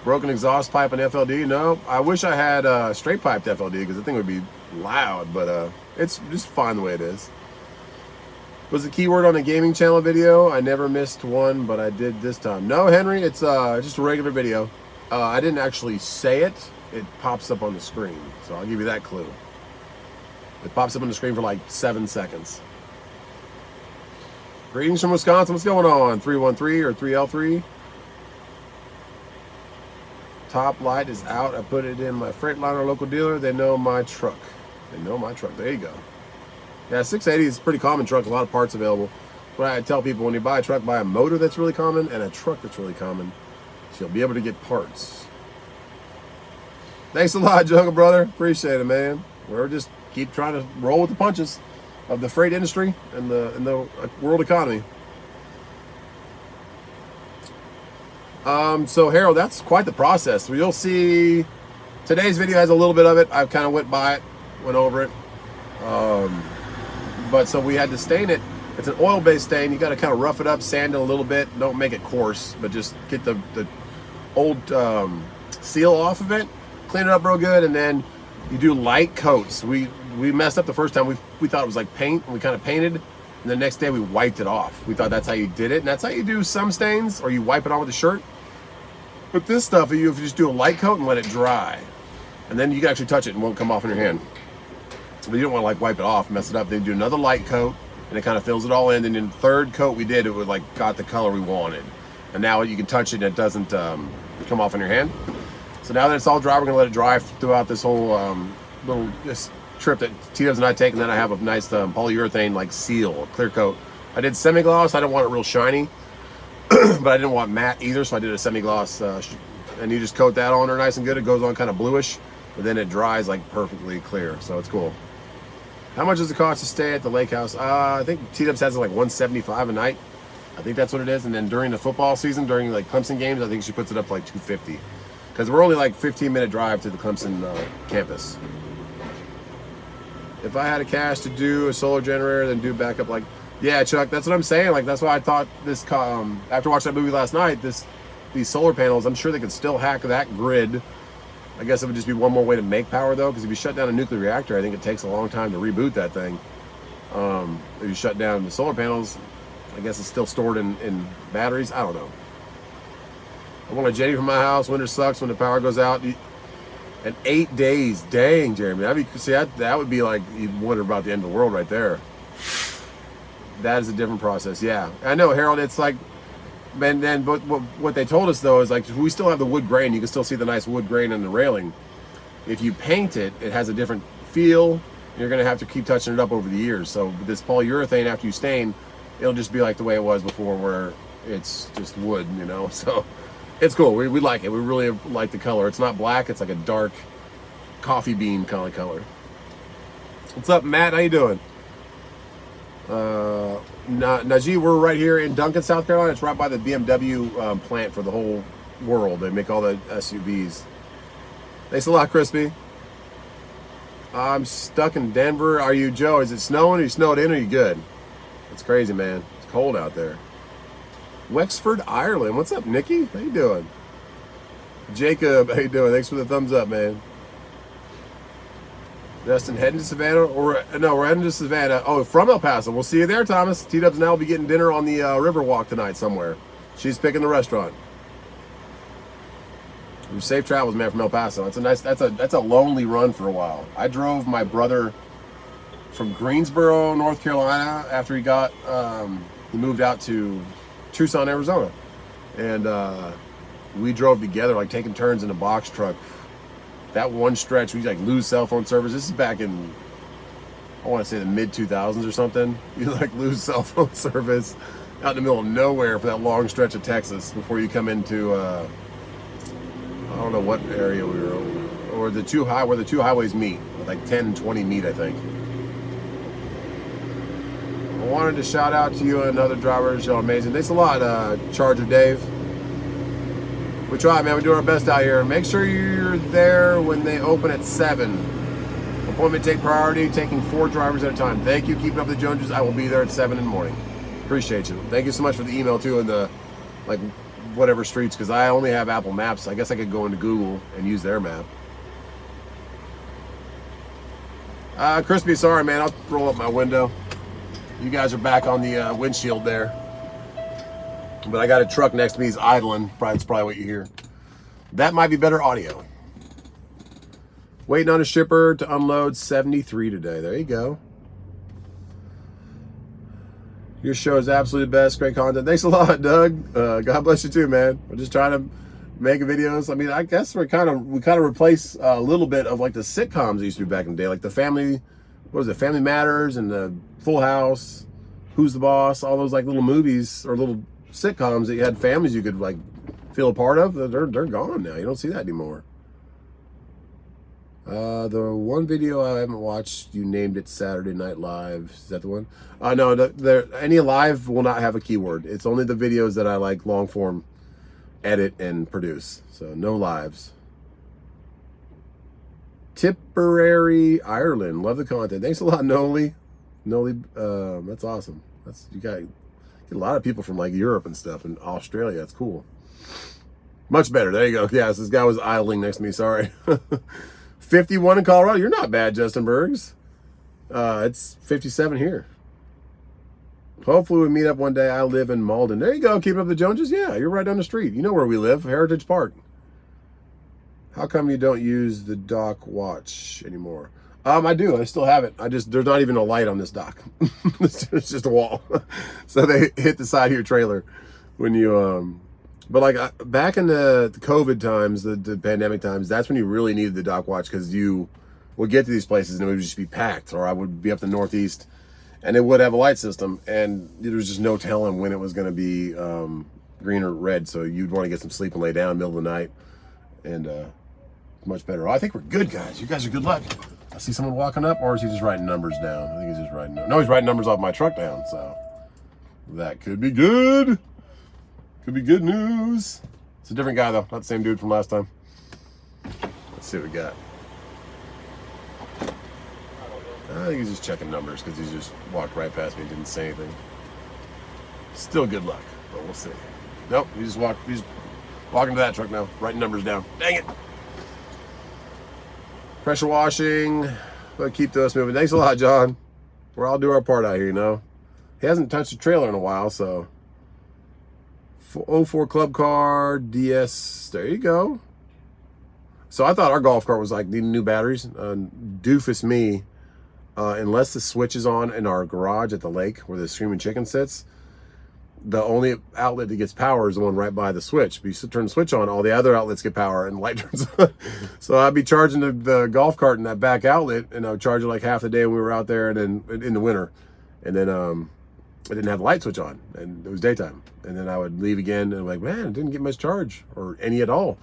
Broken exhaust pipe and FLD. No, I wish I had straight piped FLD because the thing would be loud, but it's just fine the way it is. Was the keyword on a gaming channel video? I never missed one, but I did this time. No, Henry, it's just a regular video. I didn't actually say it. It pops up on the screen, so I'll give you that clue. It pops up on the screen for like 7 seconds. Greetings from Wisconsin. What's going on? 313 or 3L3? Top light is out. I put it in my Freightliner local dealer. They know my truck. They know my truck. There you go. Yeah, 680 is a pretty common truck. A lot of parts available. What I tell people, when you buy a truck, buy a motor that's really common and a truck that's really common. So you'll be able to get parts. Thanks a lot, Jungle Brother. Appreciate it, man. We're just keep trying to roll with the punches of the freight industry and the world economy. So Harold, that's quite the process. So you'll see today's video has a little bit of it. I kind of went by it, went over it. But so we had to stain it. It's an oil-based stain. You got to kind of rough it up, sand it a little bit. Don't make it coarse, but just get the old seal off of it, clean it up real good, and then you do light coats. We messed up the first time. We thought it was like paint, and we kind of painted. And the next day we wiped it off. We thought that's how you did it, and that's how you do some stains, or you wipe it on with a shirt. But this stuff, if you just do a light coat and let it dry, and then you can actually touch it and it won't come off in your hand. But you don't want to like wipe it off, mess it up. Then do another light coat, and it kind of fills it all in. And then the third coat we did, it was like got the color we wanted. And now you can touch it and it doesn't come off in your hand. So now that it's all dry, we're gonna let it dry throughout this whole this trip that T-Dubs and I take. And then I have a nice polyurethane like seal, a clear coat. I did semi-gloss. I didn't want it real shiny, but I didn't want matte either, so I did a semi-gloss. And you just coat that on there nice and good. It goes on kind of bluish, but then it dries like perfectly clear. So it's cool. How much does it cost to stay at the lake house? I think T-Dubs has it like $175 a night. I think that's what it is. And then during the football season, during like Clemson games, I think she puts it up to like $250. Because we're only like 15-minute drive to the Clemson campus. If I had a cash to do a solar generator, then do backup, like, yeah, Chuck, that's what I'm saying. Like, that's why I thought this, after watching that movie last night, these solar panels, I'm sure they could still hack that grid. I guess it would just be one more way to make power, though, because if you shut down a nuclear reactor, I think it takes a long time to reboot that thing. If you shut down the solar panels, I guess it's still stored in batteries. I don't know. I want a jetty for my house. Winter sucks when the power goes out. And 8 days, dang, Jeremy. That would be like, you'd wonder about the end of the world right there. That is a different process. Yeah, I know, Harold. It's like, and then, but what they told us though is like, we still have the wood grain. You can still see the nice wood grain in the railing. If you paint it, it has a different feel. You're gonna have to keep touching it up over the years. So this polyurethane, after you stain, it'll just be like the way it was before, where it's just wood, you know. So it's cool. We like it. We really like the color. It's not black. It's like a dark coffee bean kind of color. What's up, Matt? How you doing? Najee, we're right here in Duncan, South Carolina. It's right by the BMW plant for the whole world. They make all the SUVs. Thanks a lot, Crispy. I'm stuck in Denver. Are you, Joe? Is it snowing? Are you snowed in? Or are you good? It's crazy, man. It's cold out there. Wexford, Ireland. What's up, Nikki? How you doing? Jacob, how you doing? Thanks for the thumbs up, man. Justin, heading to Savannah? Or no, we're heading to Savannah. Oh, from El Paso. We'll see you there, Thomas. T-Dubs and I will be getting dinner on the Riverwalk tonight somewhere. She's picking the restaurant. Safe travels, man, from El Paso. That's a lonely run for a while. I drove my brother from Greensboro, North Carolina, after he moved out to Tucson, Arizona, and we drove together, like taking turns in a box truck. That one stretch, we like lose cell phone service. This is back in, I want to say the mid 2000s or something. You like lose cell phone service out in the middle of nowhere for that long stretch of Texas before you come into I don't know what area we were over, or where the two highways meet, like 10 and 20 meet, I think. I wanted to shout out to you and other drivers. Y'all amazing. Thanks a lot, Charger Dave. We try, man. We do our best out here. Make sure you're there when they open at 7. Appointment take priority, taking 4 drivers at a time. Thank you. Keeping up the Joneses. I will be there at 7 in the morning. Appreciate you. Thank you so much for the email, too, and the, like, whatever streets, because I only have Apple Maps. I guess I could go into Google and use their map. Crispy, sorry, man. I'll roll up my window. You guys are back on the windshield there. But I got a truck next to me. He's idling. That's probably what you hear. That might be better audio. Waiting on a shipper to unload 73 today. There you go. Your show is absolutely the best. Great content. Thanks a lot, Doug. God bless you too, man. We're just trying to make videos. I mean, I guess we kind of replace a little bit of like the sitcoms that used to be back in the day, like the Family, what was it, Family Matters and the Full House, Who's the Boss, all those like little movies or little sitcoms that you had families you could like feel a part of. They're gone now. You don't see that anymore. The one video I haven't watched, you named it Saturday Night Live. Is that the one? No, any live will not have a keyword. It's only the videos that I like long form edit and produce. So no lives. Tipperary, Ireland. Love the content. Thanks a lot, Noli. That's awesome. You got a lot of people from like Europe and stuff and Australia. That's cool. Much better. There you go. Yes, this guy was idling next to me. Sorry. 51 in Colorado. You're not bad, Justin Bergs. It's 57 here. Hopefully we meet up one day. I live in Malden. There you go. Keeping up the Joneses. Yeah, you're right down the street. You know where we live, Heritage Park. How come you don't use the dock watch anymore? I do. I still have it. There's not even a light on this dock. It's just a wall. So they hit the side of your trailer when you, but like back in the COVID times, the pandemic times, that's when you really needed the dock watch, because you would get to these places and it would just be packed, or I would be up the Northeast and it would have a light system and there was just no telling when it was going to be green or red. So you'd want to get some sleep and lay down in the middle of the night, and much better. Oh, I think we're good, guys. You guys are good luck. I see someone walking up, or is he just writing numbers down? I think he's just writing. No, he's writing numbers off my truck down. So that could be good. Could be good news. It's a different guy though, not the same dude from last time. Let's see what we got. I think he's just checking numbers because he just walked right past me and didn't say anything. Still good luck, but we'll see. Nope, he's walking to that truck now, writing numbers down. Dang it. Pressure washing, but keep those moving. Thanks a lot, John. We're all do our part out here, you know. He hasn't touched a trailer in a while, so. 04 Club Car, DS, there you go. So I thought our golf cart was like needing new batteries. Doofus me, unless the switch is on in our garage at the lake where the Screaming Chicken sits, the only outlet that gets power is the one right by the switch. But you turn the switch on, all the other outlets get power and the light turns on. So I'd be charging the golf cart in that back outlet, and I would charge it like half the day when we were out there, and then in the winter. And then I didn't have the light switch on, and it was daytime. And then I would leave again, and I'm like, man, it didn't get much charge, or any at all.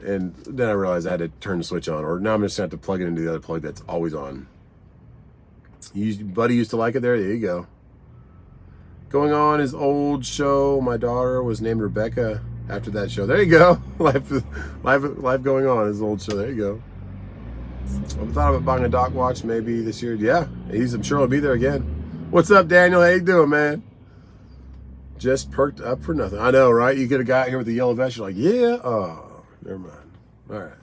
And then I realized I had to turn the switch on, or now I'm just going to have to plug it into the other plug that's always on. Buddy used to like it there. There you go. Going on his old show, my daughter was named Rebecca after that show. There you go. Life going on, his old show. There you go. I thought about buying a dock watch maybe this year. Yeah, I'm sure he'll be there again. What's up, Daniel? How you doing, man? Just perked up for nothing. I know, right? You could have got here with the yellow vest. You're like, yeah. Oh, never mind. All right.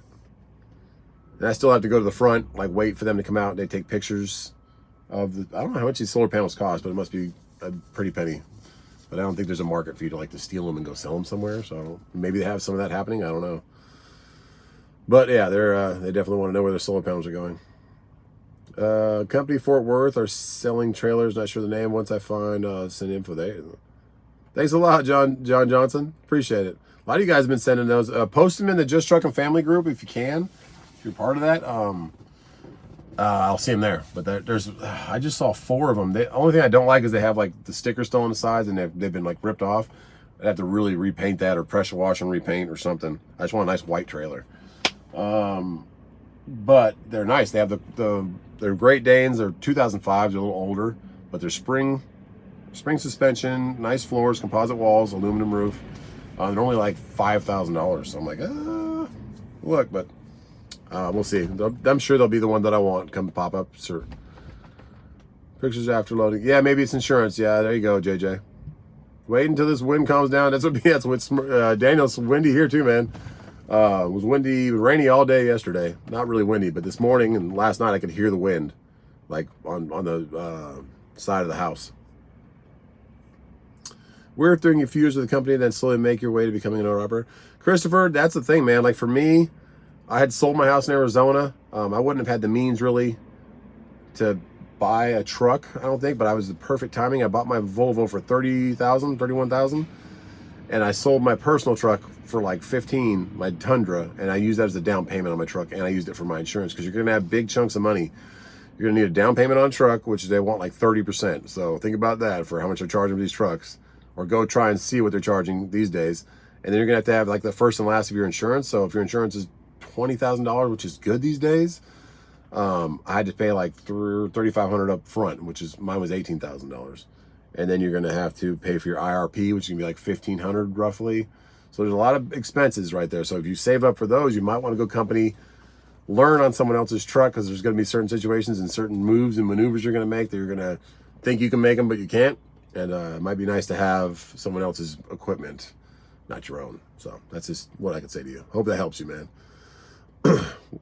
And I still have to go to the front, like wait for them to come out. And they take pictures of the. I don't know how much these solar panels cost, but it must be a pretty penny. But I don't think there's a market for you to like to steal them and go sell them somewhere. So maybe they have some of that happening. I don't know. But yeah, they definitely want to know where their solar panels are going. Company Fort Worth are selling trailers. Not sure the name. Once I find, send info there. Thanks a lot, John Johnson. Appreciate it. A lot of you guys have been sending those. Post them in the Just Truckin family group if you can. If you're part of that, I'll see them there. But I just saw 4 of them. The only thing I don't like is they have like the stickers still on the sides, and they've been like ripped off. I'd have to really repaint that, or pressure wash and repaint or something. I just want a nice white trailer. But they're nice. They have they're Great Danes. They're 2005s. They're a little older, but they're spring suspension, nice floors, composite walls, aluminum roof. They're only like $5,000. So I'm like, look, but we'll see. I'm sure they'll be the one that I want. Come pop up, sir. Pictures after loading. Yeah, maybe it's insurance. Yeah, there you go, JJ. Wait until this wind calms down. That's what Daniel's windy here too, man. It was windy, rainy all day yesterday. Not really windy, but this morning and last night I could hear the wind, like on the side of the house. We're doing a few years with the company, then slowly make your way to becoming an owner operator. Christopher, that's the thing, man. Like for me, I had sold my house in Arizona. I wouldn't have had the means really to buy a truck, I don't think, but I was the perfect timing. I bought my Volvo for $30,000, $31,000, and I sold my personal truck for like $15,000, my Tundra, and I used that as a down payment on my truck, and I used it for my insurance, because you're gonna have big chunks of money. You're gonna need a down payment on a truck, which they want like 30%. So think about that for how much they're charging for these trucks, or go try and see what they're charging these days. And then you're gonna have to have like the first and last of your insurance. So if your insurance is $20,000, which is good these days, I had to pay like $3,500 up front, which is, mine was $18,000. And then you're gonna have to pay for your IRP, which is gonna be like $1,500 roughly. So there's a lot of expenses right there. So if you save up for those, you might want to go company, learn on someone else's truck, because there's going to be certain situations and certain moves and maneuvers you're going to make that you're going to think you can make them, but you can't. And it might be nice to have someone else's equipment, not your own. So that's just what I could say to you. Hope that helps you, man.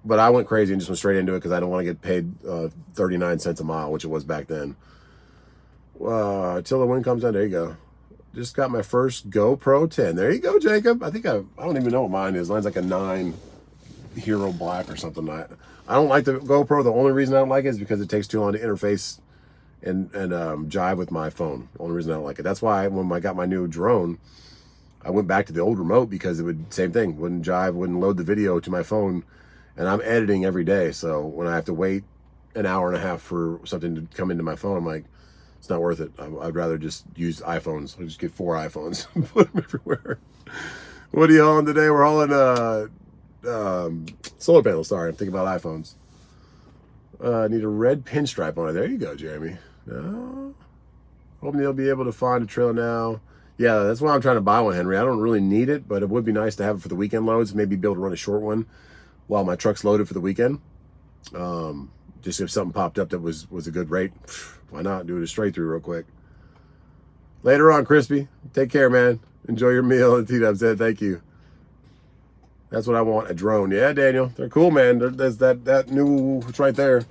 But I went crazy and just went straight into it because I don't want to get paid 39 cents a mile, which it was back then. till the wind comes down. There you go. Just got my first GoPro 10. There you go, Jacob. I don't even know what mine is. Mine's like a 9 Hero Black or something. I don't like the GoPro. The only reason I don't like it is because it takes too long to interface and jive with my phone. The only reason I don't like it. That's why when I got my new drone, I went back to the old remote because it would, same thing, wouldn't jive, wouldn't load the video to my phone. And I'm editing every day. So when I have to wait an hour and a half for something to come into my phone, I'm like, it's not worth it. I'd rather just use iPhones. I'll just get 4 iPhones and put them everywhere. What are you hauling today? We're hauling solar panels. Sorry, I'm thinking about iPhones. I need a red pinstripe on it. There you go, Jeremy. No. Hoping you'll be able to find a trailer now. Yeah, that's why I'm trying to buy one, Henry. I don't really need it, but it would be nice to have it for the weekend loads. Maybe be able to run a short one while my truck's loaded for the weekend. Just if something popped up that was a good rate, why not do it a straight through real quick? Later on, Crispy. Take care, man. Enjoy your meal. And T-Dub said, thank you. That's what I want, a drone. Yeah, Daniel. They're cool, man. There's that new, it's right there.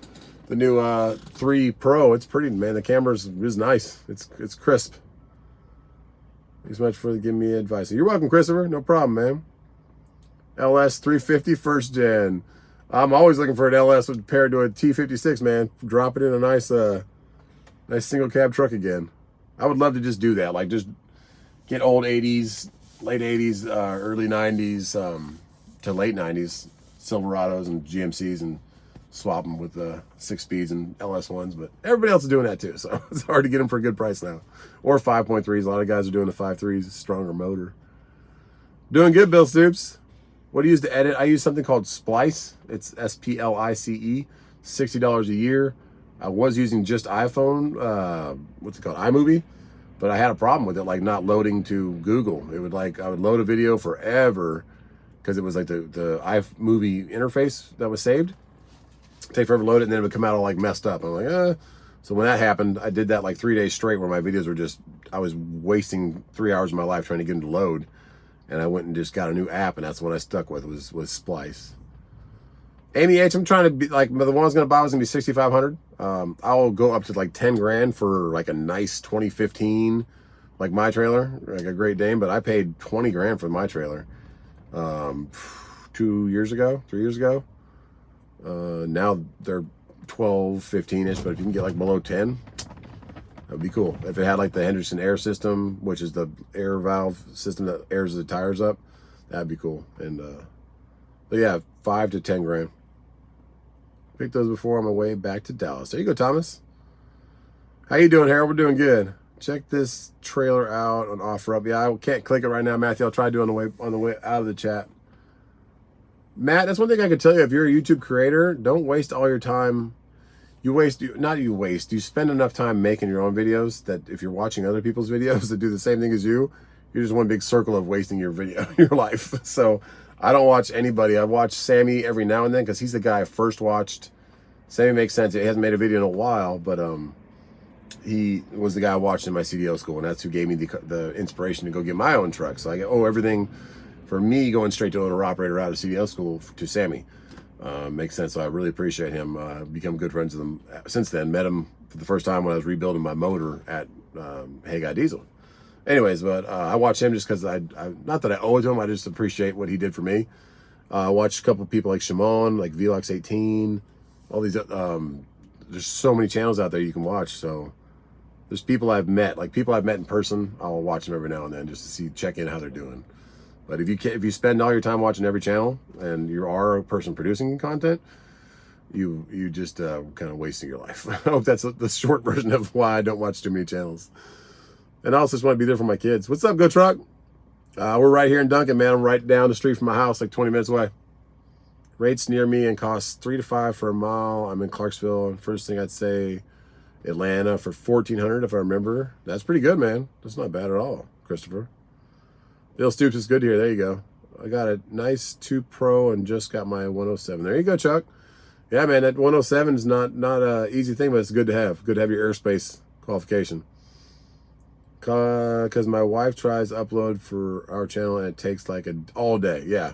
The new 3 Pro. It's pretty, man. The camera's is nice. It's crisp. Thanks so much for giving me advice. You're welcome, Christopher. No problem, man. LS 350 first gen. I'm always looking for an LS paired to a T56, man. Drop it in a nice single cab truck again. I would love to just do that. Like just get old 80s, late 80s, early 90s, to late 90s Silverados and GMCs and swap them with the 6 speeds and LS1s. But everybody else is doing that too. So it's hard to get them for a good price now. Or 5.3s. A lot of guys are doing the 5.3s, stronger motor. Doing good, Bill Stoops. What do you use to edit? I use something called Splice. It's SPLICE, $60 a year. I was using just iPhone, what's it called, iMovie, but I had a problem with it, like not loading to Google. It would I would load a video forever because it was like the iMovie interface that was saved. Take forever to load it, and then it would come out all like messed up. I'm like, So when that happened, I did that like 3 days straight where my videos were just, I was wasting 3 hours of my life trying to get them to load. And I went and just got a new app, and that's what I stuck with was Splice. Amy H, I'm trying to be like, the one I was gonna buy was gonna be $6,500. I'll go up to like 10 grand for like a nice 2015, like my trailer, like a Great Dane, but I paid 20 grand for my trailer 3 years ago. Now they're 12, 15-ish, but if you can get like below 10, that would be cool. If it had like the Henderson air system, which is the air valve system that airs the tires up, that'd be cool. And but yeah, 5 to 10 grand. Picked those before on my way back to Dallas. There you go, Thomas. How you doing, Harold? We're doing good. Check this trailer out on OfferUp. Yeah, I can't click it right now, Matthew. I'll try to do it on the way out of the chat. Matt, that's one thing I can tell you. If you're a YouTube creator, don't waste all your time. You spend enough time making your own videos that if you're watching other people's videos that do the same thing as you, you're just one big circle of wasting your video, your life. So I don't watch anybody. I watch Sammy every now and then because he's the guy I first watched. Sammy makes sense. He hasn't made a video in a while, but he was the guy I watched in my CDL school, and that's who gave me the inspiration to go get my own truck. So I owe everything for me going straight to owner operator out of CDL school to Sammy. Makes sense. So I really appreciate him. Become good friends with him since then. Met him for the first time when I was rebuilding my motor at Hey Guy Diesel. Anyways, but I watch him just because I not that I owe it to him. I just appreciate what he did for me. I watched a couple of people like Shimon, like Velox 18, all these. There's so many channels out there you can watch. So there's people I've met, like people I've met in person. I'll watch them every now and then just to check in how they're doing. But if you spend all your time watching every channel and you are a person producing content, you just kind of wasting your life. I hope that's the short version of why I don't watch too many channels. And I also just want to be there for my kids. What's up, Go Truck? We're right here in Duncan, man. I'm right down the street from my house, like 20 minutes away. Rates near me and costs 3 to 5 for a mile. I'm in Clarksville. First thing I'd say, Atlanta for $1,400 if I remember. That's pretty good, man. That's not bad at all, Christopher. Bill Stoops is good here. There you go. I got a nice 2 Pro and just got my 107. There you go, Chuck. Yeah, man, that 107 is not an easy thing, but it's good to have. Good to have your airspace qualification. Because my wife tries to upload for our channel and it takes like all day. Yeah,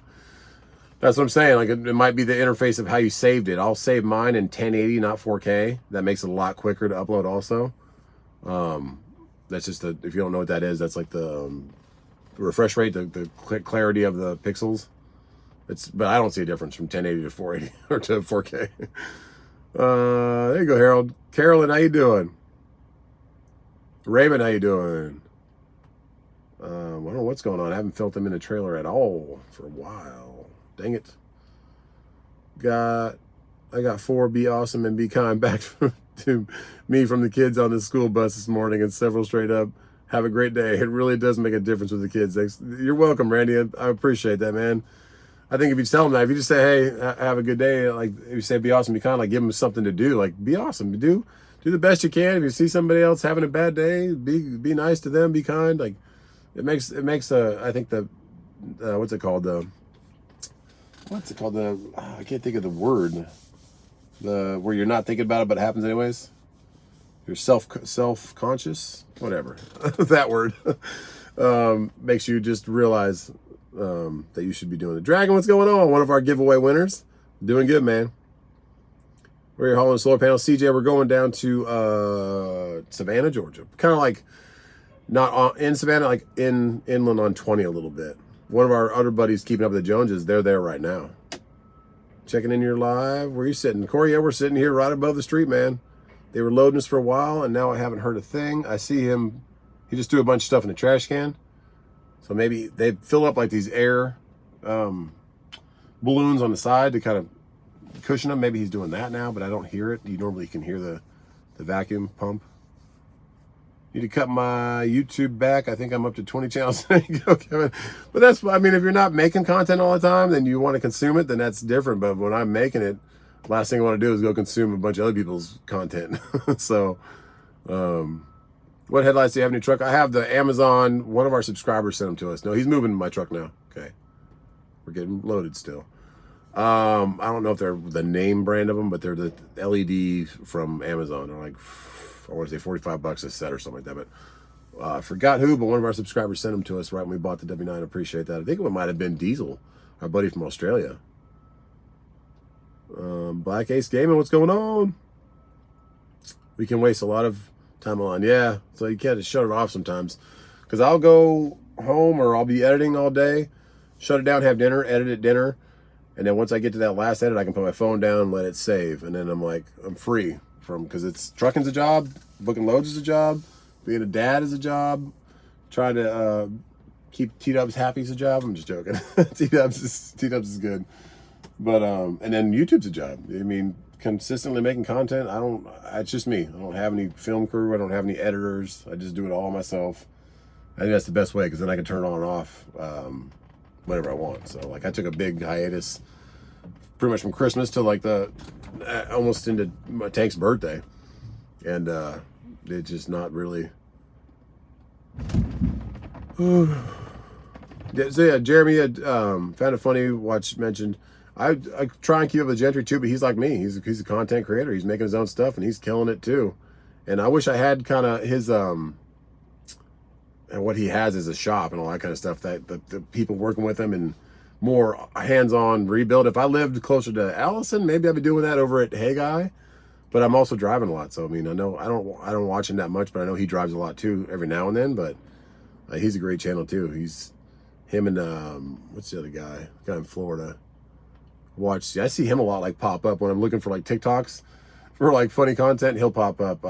that's what I'm saying. Like it might be the interface of how you saved it. I'll save mine in 1080, not 4K. That makes it a lot quicker to upload also. That's just if you don't know what that is, that's like the refresh rate, the clarity of the pixels. But I don't see a difference from 1080 to 480 or to 4K. There you go, Harold. Carolyn, how you doing? Raymond, how you doing? I don't know what's going on. I haven't felt them in the trailer at all for a while. Dang it. I got 4 be awesome and be kind back to me from the kids on the school bus this morning, and several straight up. Have a great day. It really does make a difference with the kids. Thanks. You're welcome, Randy. I appreciate that, man. I think if you tell them that, if you just say, hey, have a good day, like if you say be awesome, be kind, like give them something to do, like be awesome, do the best you can. If you see somebody else having a bad day, be nice to them, be kind. Like it makes I think what's it called, I can't think of the word, where you're not thinking about it but it happens anyways. You're self-conscious, whatever. That word makes you just realize that you should be doing it. Dragon, what's going on? One of our giveaway winners. Doing good, man. We're here hauling solar panels. CJ, we're going down to Savannah, Georgia. Kind of like not in Savannah, like inland on 20 a little bit. One of our other buddies keeping up with the Joneses, they're there right now. Checking in your live. Where are you sitting? Corey, yeah, we're sitting here right above the street, man. They were loading us for a while, and now I haven't heard a thing. I see him. He just threw a bunch of stuff in the trash can. So maybe they fill up like these air balloons on the side to kind of cushion them. Maybe he's doing that now, but I don't hear it. You normally can hear the vacuum pump. Need to cut my YouTube back. I think I'm up to 20 channels. There you go, Kevin. But that's, I mean, if you're not making content all the time, then you want to consume it, then that's different. But when I'm making it, last thing I want to do is go consume a bunch of other people's content. So, what headlights do you have in your truck? I have the Amazon. One of our subscribers sent them to us. No, he's moving my truck now. Okay. We're getting loaded still. I don't know if they're the name brand of them, but they're the LED from Amazon. They're like, I want to say $45 a set or something like that. But I forgot who, but one of our subscribers sent them to us right when we bought the W9. I appreciate that. I think it might have been Diesel, our buddy from Australia. Black Ace Gaming, what's going on? We can waste a lot of time on. Yeah, so you can't just shut it off sometimes. Because I'll go home or I'll be editing all day, shut it down, have dinner, edit at dinner. And then once I get to that last edit, I can put my phone down and let it save. And then I'm like, I'm free from, because trucking's a job, booking loads is a job, being a dad is a job, trying to keep T-Dubs happy is a job. I'm just joking. T-Dubs is good. But, and then YouTube's a job. I mean, consistently making content, it's just me. I don't have any film crew. I don't have any editors. I just do it all myself. I think that's the best way, because then I can turn it on and off whenever I want. So, like, I took a big hiatus pretty much from Christmas to like almost into my Tank's birthday. And it's just not really. So yeah, Jeremy had found it funny, mentioned, I try and keep up with Gentry too, but he's like me. He's a content creator. He's making his own stuff and he's killing it too. And I wish I had kind of his and what he has as a shop and all that kind of stuff, that the people working with him and more hands-on rebuild. If I lived closer to Allison, maybe I'd be doing that over at Hey Guy. But I'm also driving a lot, so I mean, I know I don't watch him that much, but I know he drives a lot too every now and then. But he's a great channel too. He's him and what's the other guy in Florida? I see him a lot, like pop up when I'm looking for like TikToks for like funny content. He'll pop up.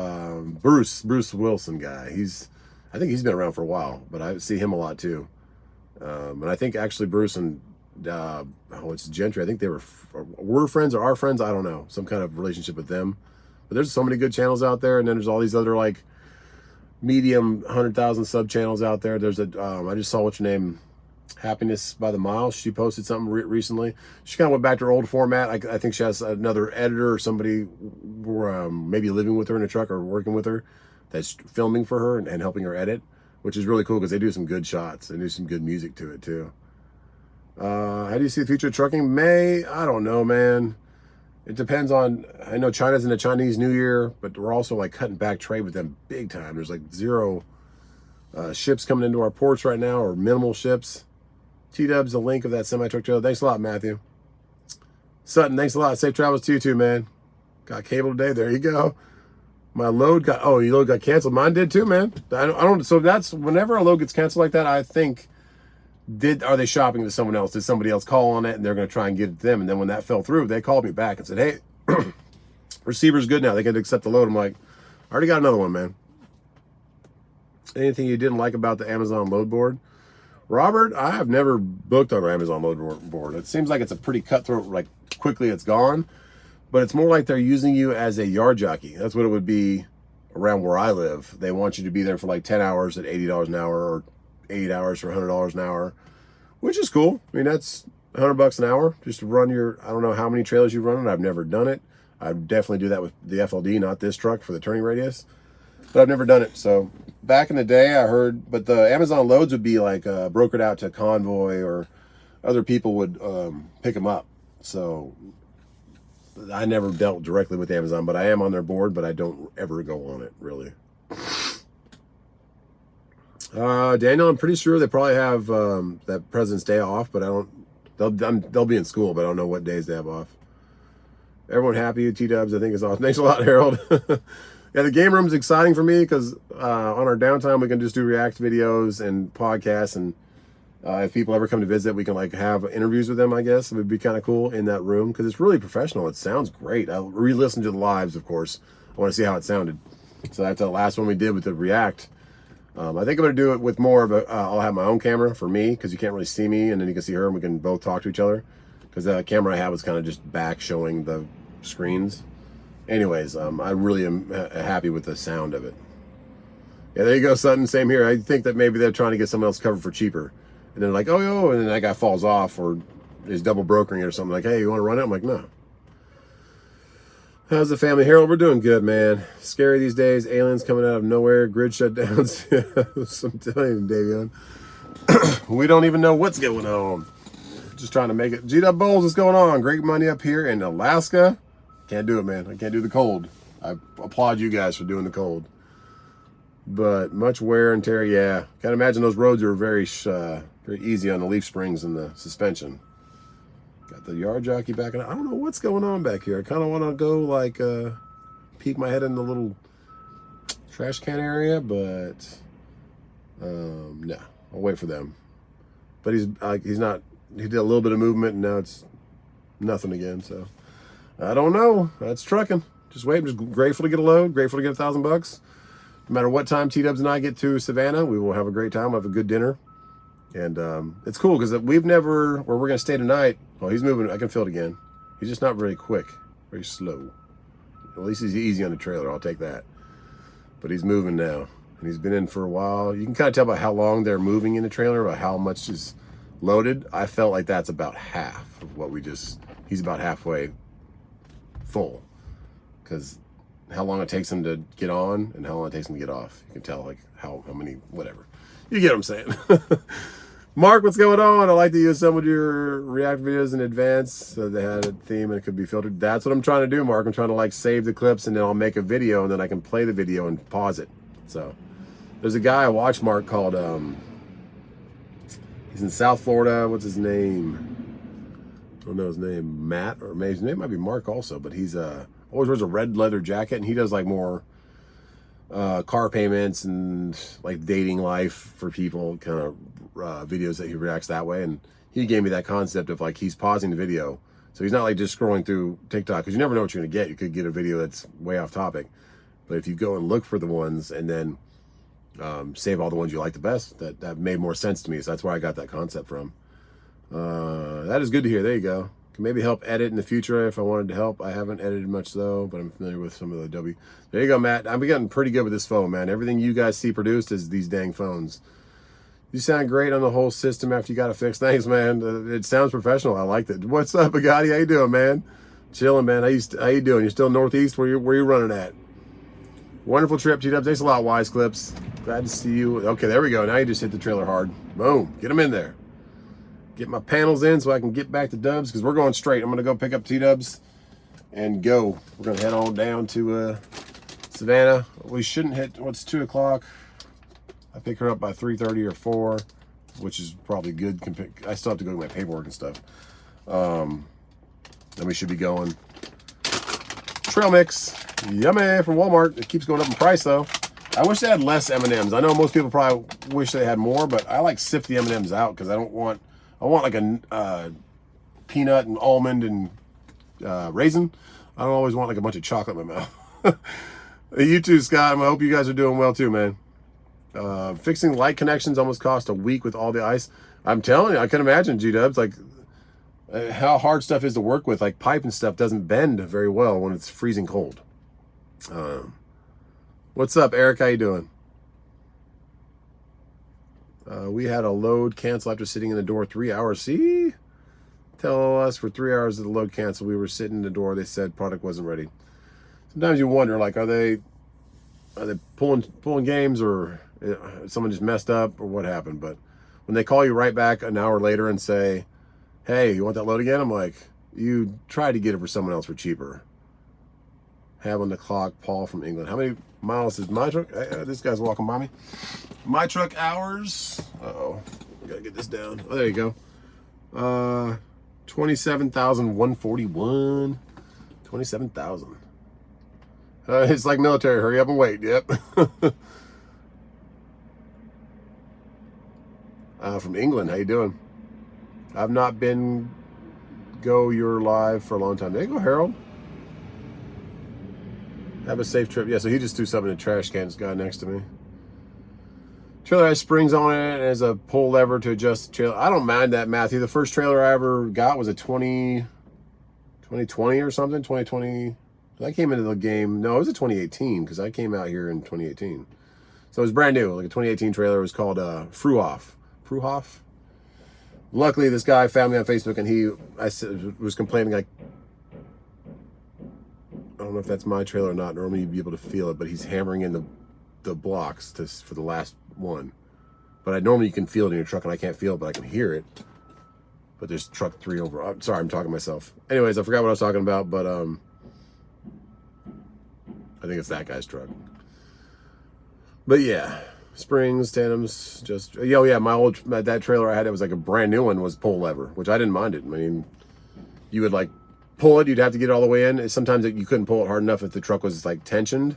Bruce Wilson guy. I think he's been around for a while, but I see him a lot too. And I think actually Bruce and it's Gentry. I think they were friends or are friends. I don't know, some kind of relationship with them. But there's so many good channels out there, and then there's all these other like medium 100,000 sub channels out there. There's I just saw what's her name, Happiness by the Mile. She posted something recently. She kind of went back to her old format. I think she has another editor or somebody maybe living with her in a truck or working with her that's filming for her and helping her edit, which is really cool because they do some good shots and do some good music to it too. How do you see the future of trucking? I don't know, man. It depends on, I know China's in the Chinese New Year, but we're also like cutting back trade with them big time. There's like 0 ships coming into our ports right now, or minimal ships. T-Dub's the link of that semi-truck trailer. Thanks a lot, Matthew. Sutton, thanks a lot. Safe travels to you too, man. Got cable today. There you go. My load got, oh, your load got canceled. Mine did too, man. I don't, so that's, whenever a load gets canceled like that, I think, are they shopping to someone else? Did somebody else call on it and they're going to try and get it to them? And then when that fell through, they called me back and said, hey, receiver's good now. They can accept the load. I'm like, I already got another one, man. Anything you didn't like about the Amazon load board? Robert, I have never booked on an Amazon load board. It seems like it's a pretty cutthroat, like quickly it's gone. But it's more like they're using you as a yard jockey. That's what it would be around where I live. They want you to be there for like 10 hours at $80 an hour, or 8 hours for $100 an hour, which is cool. I mean, that's $100 an hour just to run your, I don't know how many trailers you run. I've never done it. I'd definitely do that with the FLD, not this truck for the turning radius, but I've never done it. So back in the day I heard, but the Amazon loads would be like brokered out to Convoy, or other people would pick them up. So I never dealt directly with Amazon, but I am on their board, but I don't ever go on it, really. Daniel, I'm pretty sure they probably have that President's Day off, but I don't, they'll be in school, but I don't know what days they have off. Everyone happy? T-dubs, I think is awesome. Thanks a lot, Harold. Yeah, the game room's exciting for me because on our downtime, we can just do react videos and podcasts, and if people ever come to visit, we can like have interviews with them, I guess. It would be kind of cool in that room because it's really professional. It sounds great. I'll re-listen to the lives, of course. I want to see how it sounded. So after the last one we did with the react, I think I'm going to do it with more of a, I'll have my own camera for me because you can't really see me, and then you can see her and we can both talk to each other, because the camera I have was kind of just back showing the screens. Anyways, I really am happy with the sound of it. Yeah, there you go, Sutton. Same here. I think that maybe they're trying to get someone else covered for cheaper. And then like, oh, yo, and then that guy falls off or is double brokering it or something. Like, hey, you want to run it? I'm like, no. How's the family? Harold, we're doing good, man. Scary these days. Aliens coming out of nowhere. Grid shutdowns. I'm telling you, Davion. We don't even know what's going on. Just trying to make it. G-Dub Bowls, what's going on? Great money up here in Alaska. Can't do it, man. I can't do the cold. I applaud you guys for doing the cold. But much wear and tear, yeah. Can't imagine those roads are very easy on the leaf springs and the suspension. Got the yard jockey back in. I don't know what's going on back here. I kind of want to go like peek my head in the little trash can area, but no, I'll wait for them. But he's not. He did a little bit of movement, and now it's nothing again. So I don't know. That's trucking. Just wait. I'm just grateful to get a load. Grateful to get $1,000. No matter what time T-Dubs and I get to Savannah, we will have a great time. We'll have a good dinner. And it's cool because we've never, where we're going to stay tonight. Oh, he's moving. I can feel it again. He's just not very quick, very slow. At least he's easy on the trailer. I'll take that. But he's moving now. And he's been in for a while. You can kind of tell by how long they're moving in the trailer, by how much is loaded. I felt like that's about half of what he's about halfway full. Because how long it takes him to get on and how long it takes him to get off. You can tell like how many, whatever. You get what I'm saying. Mark, what's going on? I like to use some of your React videos in advance so they had a theme and it could be filtered. That's what I'm trying to do, Mark. I'm trying to like save the clips and then I'll make a video and then I can play the video and pause it. So there's a guy I watch, Mark, called, he's in South Florida. What's his name? I don't know his name. Matt, or maybe his name might be Mark also, but he's always wears a red leather jacket and he does like more car payments and like dating life for people kind of videos that he reacts that way. And he gave me that concept of like he's pausing the video, so he's not like just scrolling through TikTok, because you never know what you're gonna get. You could get a video that's way off topic, but if you go and look for the ones and then save all the ones you like the best, that made more sense to me. So that's where I got that concept from. That is good to hear. There you go. Can maybe help edit in the future if I wanted to help. I haven't edited much though, but I'm familiar with some of the W. There you go, Matt. I'm getting pretty good with this phone, man. Everything you guys see produced is these dang phones. You sound great on the whole system after you got it fixed. Thanks, man. It sounds professional. I liked it. What's up, Bugatti? How you doing, man? Chilling, man. How you doing? You're still northeast? Where you running at? Wonderful trip, T-Dubs. Thanks a lot, Wise Clips. Glad to see you. Okay, there we go. Now you just hit the trailer hard. Boom. Get them in there. Get my panels in so I can get back to Dubs, because we're going straight. I'm going to go pick up T-Dubs and go. We're going to head on down to Savannah. We shouldn't hit, what's 2 o'clock? I pick her up by 3:30 or 4, which is probably good. I still have to go to my paperwork and stuff. Then we should be going. trail mix. Yummy from Walmart. It keeps going up in price though. I wish they had less M&Ms. I know most people probably wish they had more, but I like sift the M&Ms out because I want like a peanut and almond and raisin. I don't always want like a bunch of chocolate in my mouth. You too, Scott. I hope you guys are doing well too, man. Fixing light connections almost cost a week with all the ice. I'm telling you, I can imagine, G-dubs, like how hard stuff is to work with. Like pipe and stuff doesn't bend very well when it's freezing cold. What's up, Eric? How you doing? We had a load cancel after sitting in the door 3 hours. See? Tell us for 3 hours of the load cancel. We were sitting in the door. They said product wasn't ready. Sometimes you wonder, like, are they pulling games, or someone just messed up, or what happened? But when they call you right back an hour later and say, hey, you want that load again? I'm like, you tried to get it for someone else for cheaper. Have on the clock, Paul from England. How many miles is my truck? This guy's walking by me. My truck hours. Uh-oh. Gotta get this down. Oh, there you go. 27,141. 27,000. It's like military. Hurry up and wait. Yep. From England. How you doing? I've not been you're live for a long time. There you go, Harold. Have a safe trip. Yeah, so he just threw something in the trash can. This guy next to me. Trailer has springs on it and has a pull lever to adjust the trailer. I don't mind that, Matthew. The first trailer I ever got was a 2020 or something. 2020. I came into the game. No, it was a 2018 because I came out here in 2018. So it was brand new, like a 2018 trailer. It was called Fruhoff. Fruhoff. Luckily, this guy found me on Facebook, and I was complaining, like, I don't know if that's my trailer or not. Normally you'd be able to feel it, but he's hammering in the blocks for the last one. But normally you can feel it in your truck, and I can't feel it, but I can hear it. But there's truck 3 over. I'm sorry, I'm talking to myself. Anyways, I forgot what I was talking about, but I think it's that guy's truck. But yeah, springs, tandems, just yeah. That trailer I had, it was like a brand new one, was pull lever, which I didn't mind it. I mean, you would like pull it, you'd have to get it all the way in. Sometimes you couldn't pull it hard enough if the truck was like tensioned,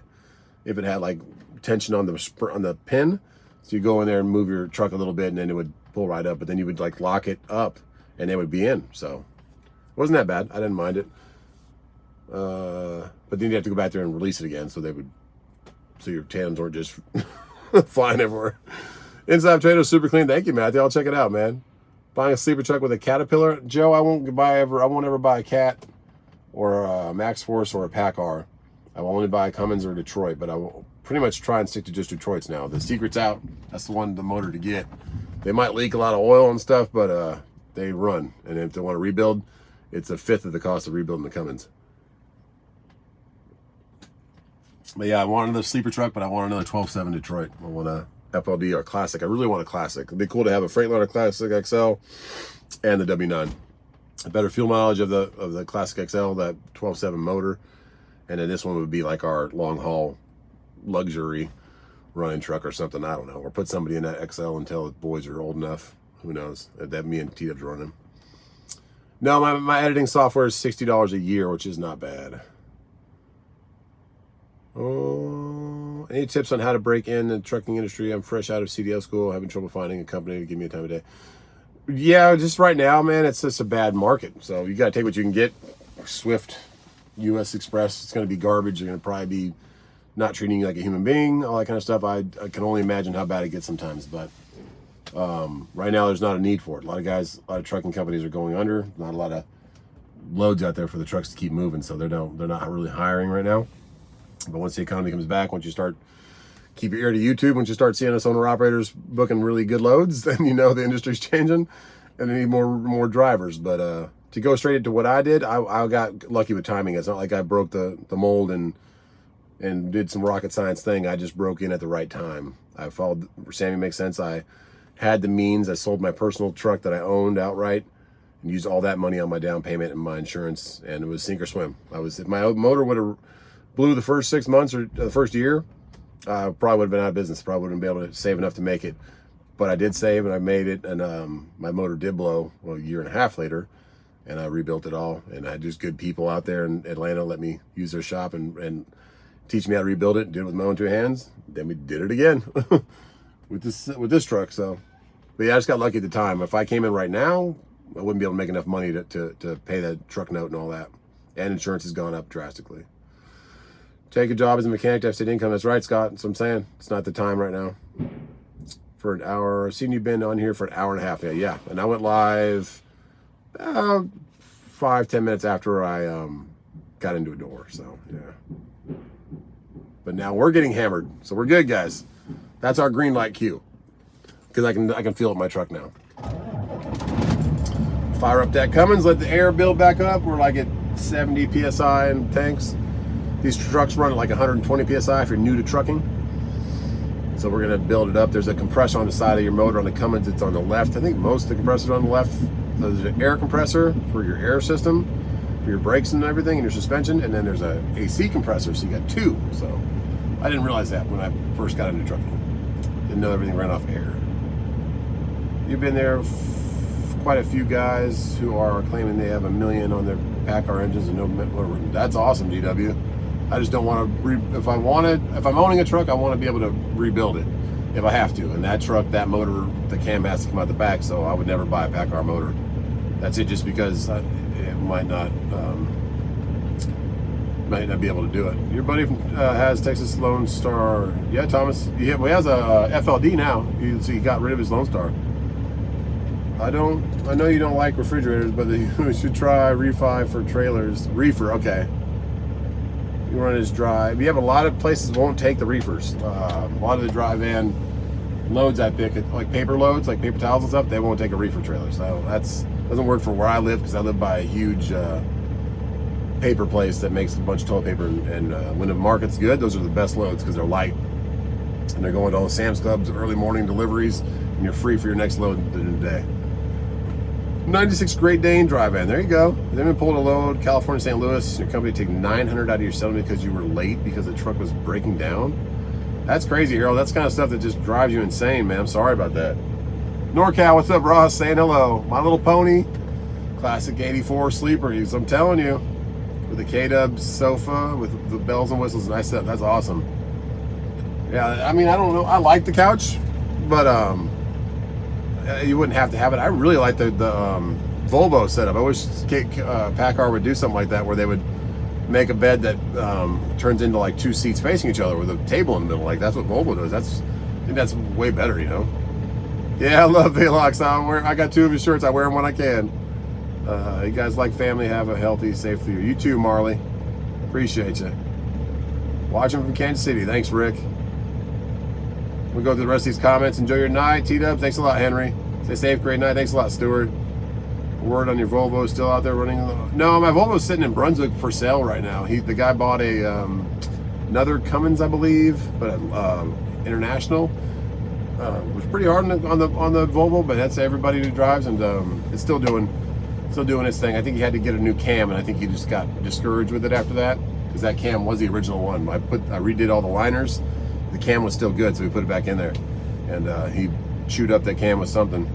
if it had like tension on the pin. So you go in there and move your truck a little bit, and then it would pull right up. But then you would like lock it up, and it would be in. So it wasn't that bad. I didn't mind it. But then you have to go back there and release it again, so your tandems weren't just flying everywhere. Inside Potato super clean. Thank you, Matthew. I'll check it out, man. Buying a sleeper truck with a Caterpillar. Joe, I won't ever buy a Cat or a Max Force or a Pack-R. I will only buy a Cummins or Detroit, but I will pretty much try and stick to just Detroits now. The secret's out. That's the motor to get. They might leak a lot of oil and stuff, but they run. And if they want to rebuild, it's a fifth of the cost of rebuilding the Cummins. But yeah, I want another sleeper truck, but I want another 12.7 Detroit. I want a FLD or Classic. I really want a Classic. It'd be cool to have a Freightliner Classic XL and the W9. A better fuel mileage of the Classic XL, that 12.7 motor. And then this one would be like our long haul luxury running truck or something. I don't know. Or put somebody in that XL until the boys are old enough. Who knows? That me and T-Dubs running. No, my editing software is $60 a year, which is not bad. Oh, any tips on how to break in the trucking industry? I'm fresh out of CDL school, having trouble finding a company to give me a time of day. Yeah, just right now, man, it's just a bad market. So you got to take what you can get. Swift, US Express, it's going to be garbage. They're going to probably be not treating you like a human being, all that kind of stuff. I can only imagine how bad it gets sometimes. But right now, there's not a need for it. A lot of trucking companies are going under. Not a lot of loads out there for the trucks to keep moving. So they're not really hiring right now. But once the economy comes back, once you start, keep your ear to YouTube, once you start seeing us owner-operators booking really good loads, then you know the industry's changing and they need more drivers. But to go straight into what I did, I got lucky with timing. It's not like I broke the mold and did some rocket science thing. I just broke in at the right time. I followed Sammy Makes Sense. I had the means. I sold my personal truck that I owned outright and used all that money on my down payment and my insurance, and it was sink or swim. If my motor would have blew the first 6 months or the first year, I probably would have been out of business. Probably wouldn't be able to save enough to make it. But I did save and I made it, and my motor did blow a year and a half later, and I rebuilt it all. And I had just good people out there in Atlanta let me use their shop and teach me how to rebuild it. Did it with my own 2 hands. Then we did it again with this truck. So, but yeah, I just got lucky at the time. If I came in right now, I wouldn't be able to make enough money to pay that truck note and all that. And insurance has gone up drastically. Take a job as a mechanic to have state income. That's right, Scott. That's what I'm saying. It's not the time right now. For an hour. I've seen you've been on here for an hour and a half. Yeah. And I went live 5-10 minutes after I got into a door. So yeah. But now we're getting hammered. So we're good, guys. That's our green light cue. Because I can feel it in my truck now. Fire up that Cummins, let the air build back up. We're like at 70 PSI in tanks. These trucks run at like 120 PSI if you're new to trucking. So we're gonna build it up. There's a compressor on the side of your motor on the Cummins. It's on the left. I think most of the compressors are on the left. So there's an air compressor for your air system, for your brakes and everything, and your suspension. And then there's a AC compressor, so you got 2. So I didn't realize that when I first got into trucking. Didn't know everything ran off air. You've been there. Quite a few guys who are claiming they have 1 million on their PACCAR engines and no motor. That's awesome, GW. I just don't want to. If I'm owning a truck, I want to be able to rebuild it if I have to. And that truck, that motor, the cam has to come out the back. So I would never buy a PACCAR motor. That's it. Just because it might not be able to do it. Your buddy has Texas Lone Star. Yeah, Thomas. Yeah, well, he has a FLD now. So he got rid of his Lone Star. I know you don't like refrigerators, but you should try refi for trailers. Reefer, okay. You run as dry. We have a lot of places won't take the reefers. A lot of the dry van loads I pick, like paper loads, like paper towels and stuff, they won't take a reefer trailer. So that's doesn't work for where I live because I live by a huge paper place that makes a bunch of toilet paper. And when the market's good, those are the best loads because they're light. And they're going to all the Sam's Clubs, early morning deliveries, and you're free for your next load in the day. 96 Great Dane dry van. There you go. Then we pulled a load, California, St. Louis. Your company take 900 out of your settlement because you were late because the truck was breaking down. That's crazy, Harold. That's kind of stuff that just drives you insane, man. I'm sorry about that. NorCal, what's up, Ross? Saying hello. My Little Pony, classic 84 sleeper. I'm telling you, with the K-Dub sofa with the bells and whistles. Nice stuff. That's awesome. Yeah, I mean, I don't know. I like the couch, but you wouldn't have to have it. I really like the Volvo setup. I wish PACCAR would do something like that where they would make a bed that turns into like 2 seats facing each other with a table in the middle. Like that's what Volvo does. I think that's way better, you know. Yeah, I love Velox. I got 2 of his shirts. I wear them when I can. You guys like family, have a healthy, safe year. You too, Marley. Appreciate you. Watching from Kansas City. Thanks, Rick. We'll go through the rest of these comments. Enjoy your night. T-Dub, thanks a lot, Henry. Stay safe, great night. Thanks a lot, Stuart. Word on your Volvo is still out there running? No, my Volvo's sitting in Brunswick for sale right now. The guy bought another Cummins, I believe, but international. It was pretty hard on the Volvo, but that's everybody who drives, and it's still doing its thing. I think he had to get a new cam, and I think he just got discouraged with it after that because that cam was the original one. I redid all the liners. The cam was still good, so we put it back in there. And he chewed up that cam with something.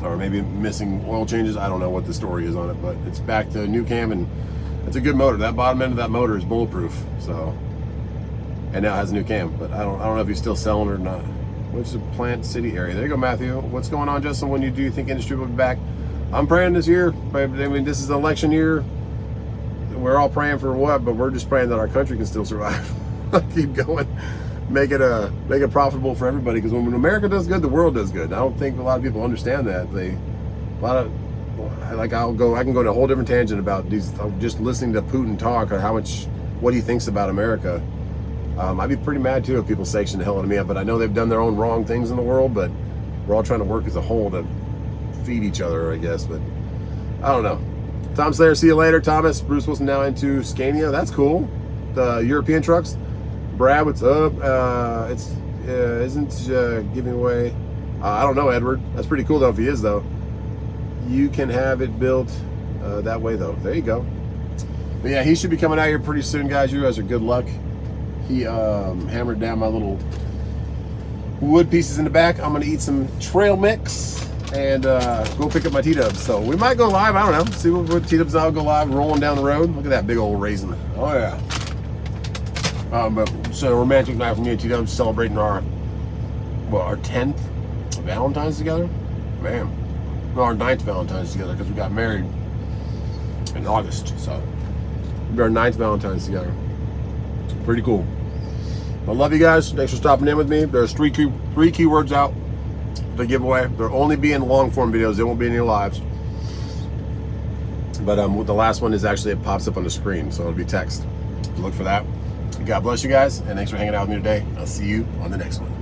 Or maybe missing oil changes. I don't know what the story is on it, but it's back to a new cam, and it's a good motor. That bottom end of that motor is bulletproof. So, and now it has a new cam, but I don't know if he's still selling it or not. Which is a Plant City area. There you go, Matthew. What's going on, Justin? When do you think industry will be back? I'm praying this year. I mean, this is the election year. We're all praying for what, but we're just praying that our country can still survive. Keep going. Make it profitable for everybody, because when America does good, the world does good. I don't think a lot of people understand that. I can go to a whole different tangent about these. Just listening to Putin talk or what he thinks about America. I'd be pretty mad too if people sanction the hell out of me. But I know they've done their own wrong things in the world. But we're all trying to work as a whole to feed each other, I guess. But I don't know. Tom Slayer, see you later. Thomas, Bruce Wilson now into Scania. That's cool. The European trucks. Brad, what's up? Isn't giving away. I don't know, Edward. That's pretty cool though. If he is though, you can have it built that way though. There you go. But yeah, he should be coming out here pretty soon, guys. You guys are good luck. He hammered down my little wood pieces in the back. I'm gonna eat some trail mix. and go pick up my T-dubs. So we might go live. I don't know. See what T-dubs I'll go live rolling down the road. Look at that big old raisin. Oh yeah. But so a romantic night for me and T-dubs celebrating our 10th Valentine's together. Man, no, our 9th Valentine's together because we got married in August. So it'll be our 9th Valentine's together. Pretty cool. I love you guys. Thanks for stopping in with me. There's three keywords out. The giveaway. They'll only be in long form videos. They won't be in your lives. But the last one is actually, it pops up on the screen, so it'll be text. Look for that. God bless you guys, and thanks for hanging out with me today. I'll see you on the next one.